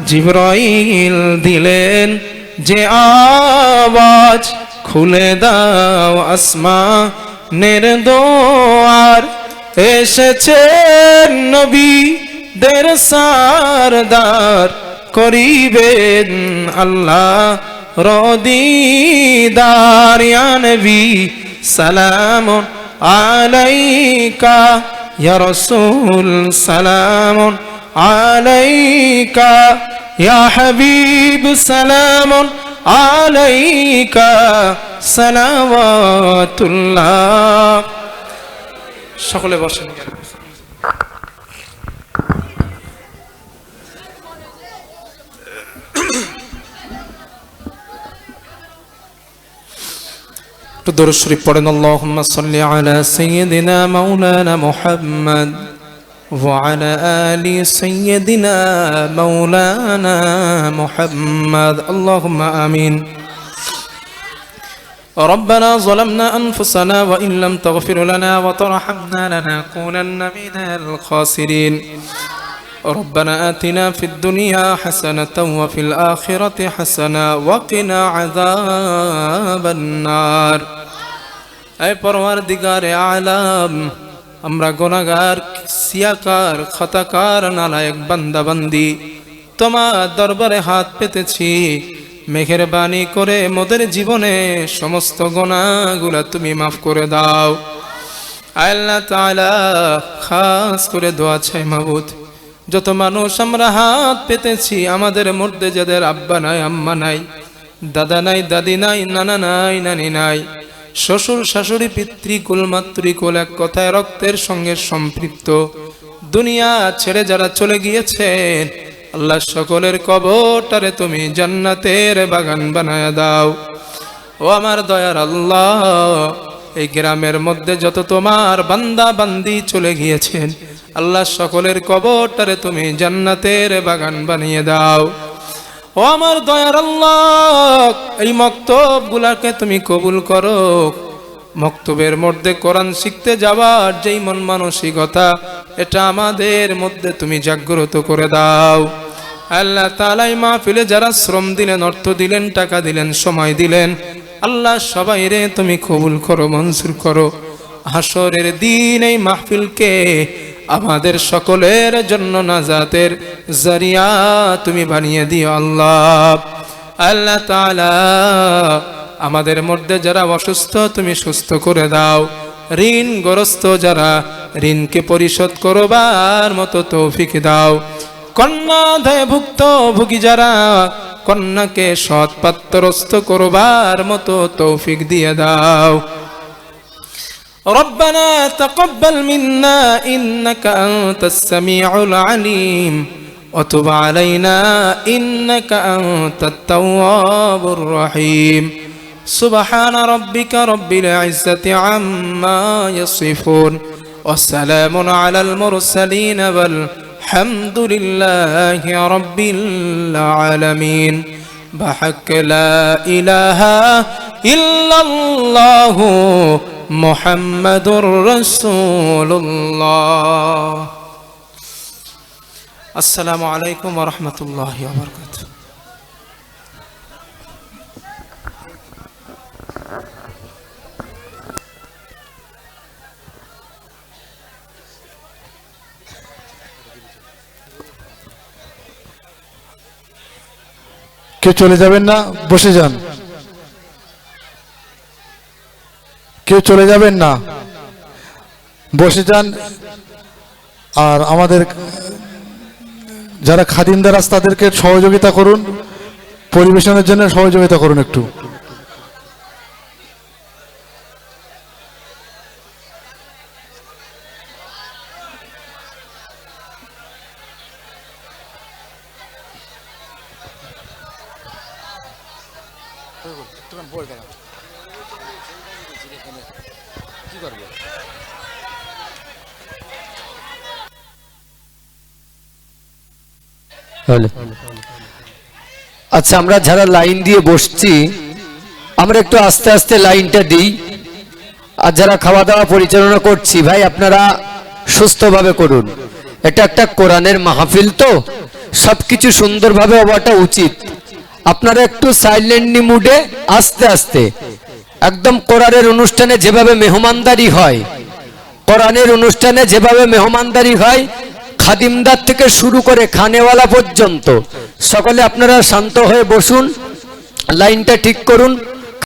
জিবরাইল দিলেন যে আওয়াজ, খুলে দাও আসমানের দোয়ার, এসেছেন নবীদের সারদার, করিবেন আল্লাহ রদিদার ইয়া নবী সালামুন আলাইকা ইয়া রাসূল সালামুন আলাইকা ইয়া হাবিব সালামুন আলাইকা সালাওয়াতুল্লাহ। সকলে বসেন। দরুদ শরীফ পড়েন। আল্লাহুম্মা সাল্লি আলা সাইয়্যিদিনা মাওলানা মুহাম্মদ ওয়া আলা আলি সাইয়্যিদিনা মাওলানা মুহাম্মদ। আল্লাহুম্মা আমিন। ربنا ظلمنا أنفسنا وإن لم تغفر لنا وترحمنا لنكونن من الخاسرين. ربنا آتنا في الدنيا حسنة وفي الآخرة حسنة وقنا عذاب النار. أي پروردگار عالم আমরা গুনাহগার সিয়াকার খতাকার নালায়েক বান্দা বান্দি তোমার দরবারে হাত পেতেছি, মেহেরবানি করে মোদের জীবনে সমস্ত গুনাহগুলো তুমি মাফ করে দাও। আল্লাহ তাআলা খাস করে দোয়া চাই মাবুদ, যত মানুষ আমরা হাত পেতেছি আমাদের মধ্যে যাদের আব্বা নাই, আম্মা নাই, দাদা নাই, দাদি নাই, নানা নাই, নানি নাই, শ্বশুর শাশুড়ি, পিতৃকুল মাতৃকুল, এক কথায় রক্তের সঙ্গে সম্পৃক্ত, দুনিয়া ছেড়ে যারা চলে গিয়েছেন আল্লাহ সকলের কবরটারে তুমি জান্নাতের বাগান বানায়া দাও। ও আমার দয়ার আল্লাহ, এই গ্রামের মধ্যে যত তোমার বান্দা বান্দি চলে গিয়েছেন আল্লাহ সকলের কবরটারে তুমি জান্নাতের বাগান বানিয়ে দাও। ও আমার দয়ার আল্লাহ, এই মক্তব গুলাকে তুমি কবুল করো। মক্তবের মধ্যে কোরআন শিখতে যাওয়ার যেই মন মানসিকতা, এটা আমাদের মধ্যে তুমি জাগ্রত করে দাও। আল্লাহ তাআলা এই মাহফিলে যারা শ্রম দিলেন, অর্থ দিলেন, টাকা দিলেন, সময় দিলেন, আল্লাহ সবাই রে তুমি কবুল করো, মঞ্জুর করো। হাসরের দিন এই মাহফিলকে আমাদের সকলের জন্য নাজাতের জরিয়া তুমি বানিয়ে দিও আল্লাহ। আল্লাহ তাআলা আমাদের মধ্যে যারা অসুস্থ তুমি সুস্থ করে দাও, ঋণগ্রস্ত যারা ঋণকে পরিশোধ করবার মতো তৌফিক দাও। কন্যা দায়ে ভুক্তভোগী যারা কন্যাকে সৎ পাত্রস্থ করবার মতো তৌফিক দিয়ে দাও। ربنا تقبل منا إنك أنت السميع العليم وتب علينا إنك أنت التواب الرحيم. سبحان ربك رب العزة عما يصفون والسلام على المرسلين والحمد لله رب العالمين. بحق لا إله إلا الله মুহাম্মাদুর রাসূলুল্লাহ। আসসালামু আলাইকুম ওয়া রাহমাতুল্লাহি ওয়া বারাকাতুহু। কেউ চলে যাবেন না, বসে যান। কেউ চলে যাবেন না, বসে যান। আর আমাদের যারা খাদিমদার আছে তাদেরকে সহযোগিতা করুন, পরিবেশনের জন্য সহযোগিতা করুন একটু। আচ্ছা, আমরা যারা লাইন দিয়ে বসছি আমরা একটু আস্তে আস্তে লাইনটা দিই। আর যারা খাওয়া দাওয়া পরিচালনা করছি, ভাই আপনারা সুস্থভাবে করুন। এটা একটা কোরআনের মাহফিল, তো সবকিছু সুন্দরভাবে হওয়াটা উচিত। আপনারা একটু সাইলেন্টলি মুডে আস্তে আস্তে, একদম কোরআনের অনুষ্ঠানে যেভাবে মেহমানদারি হয়, কোরআনের অনুষ্ঠানে যেভাবে মেহমানদারি হয়, খাদিমদার থেকে শুরু করে খানেওয়ালা পর্যন্ত সকলে আপনারা শান্ত হয়ে বসুন, লাইনটা ঠিক করুন।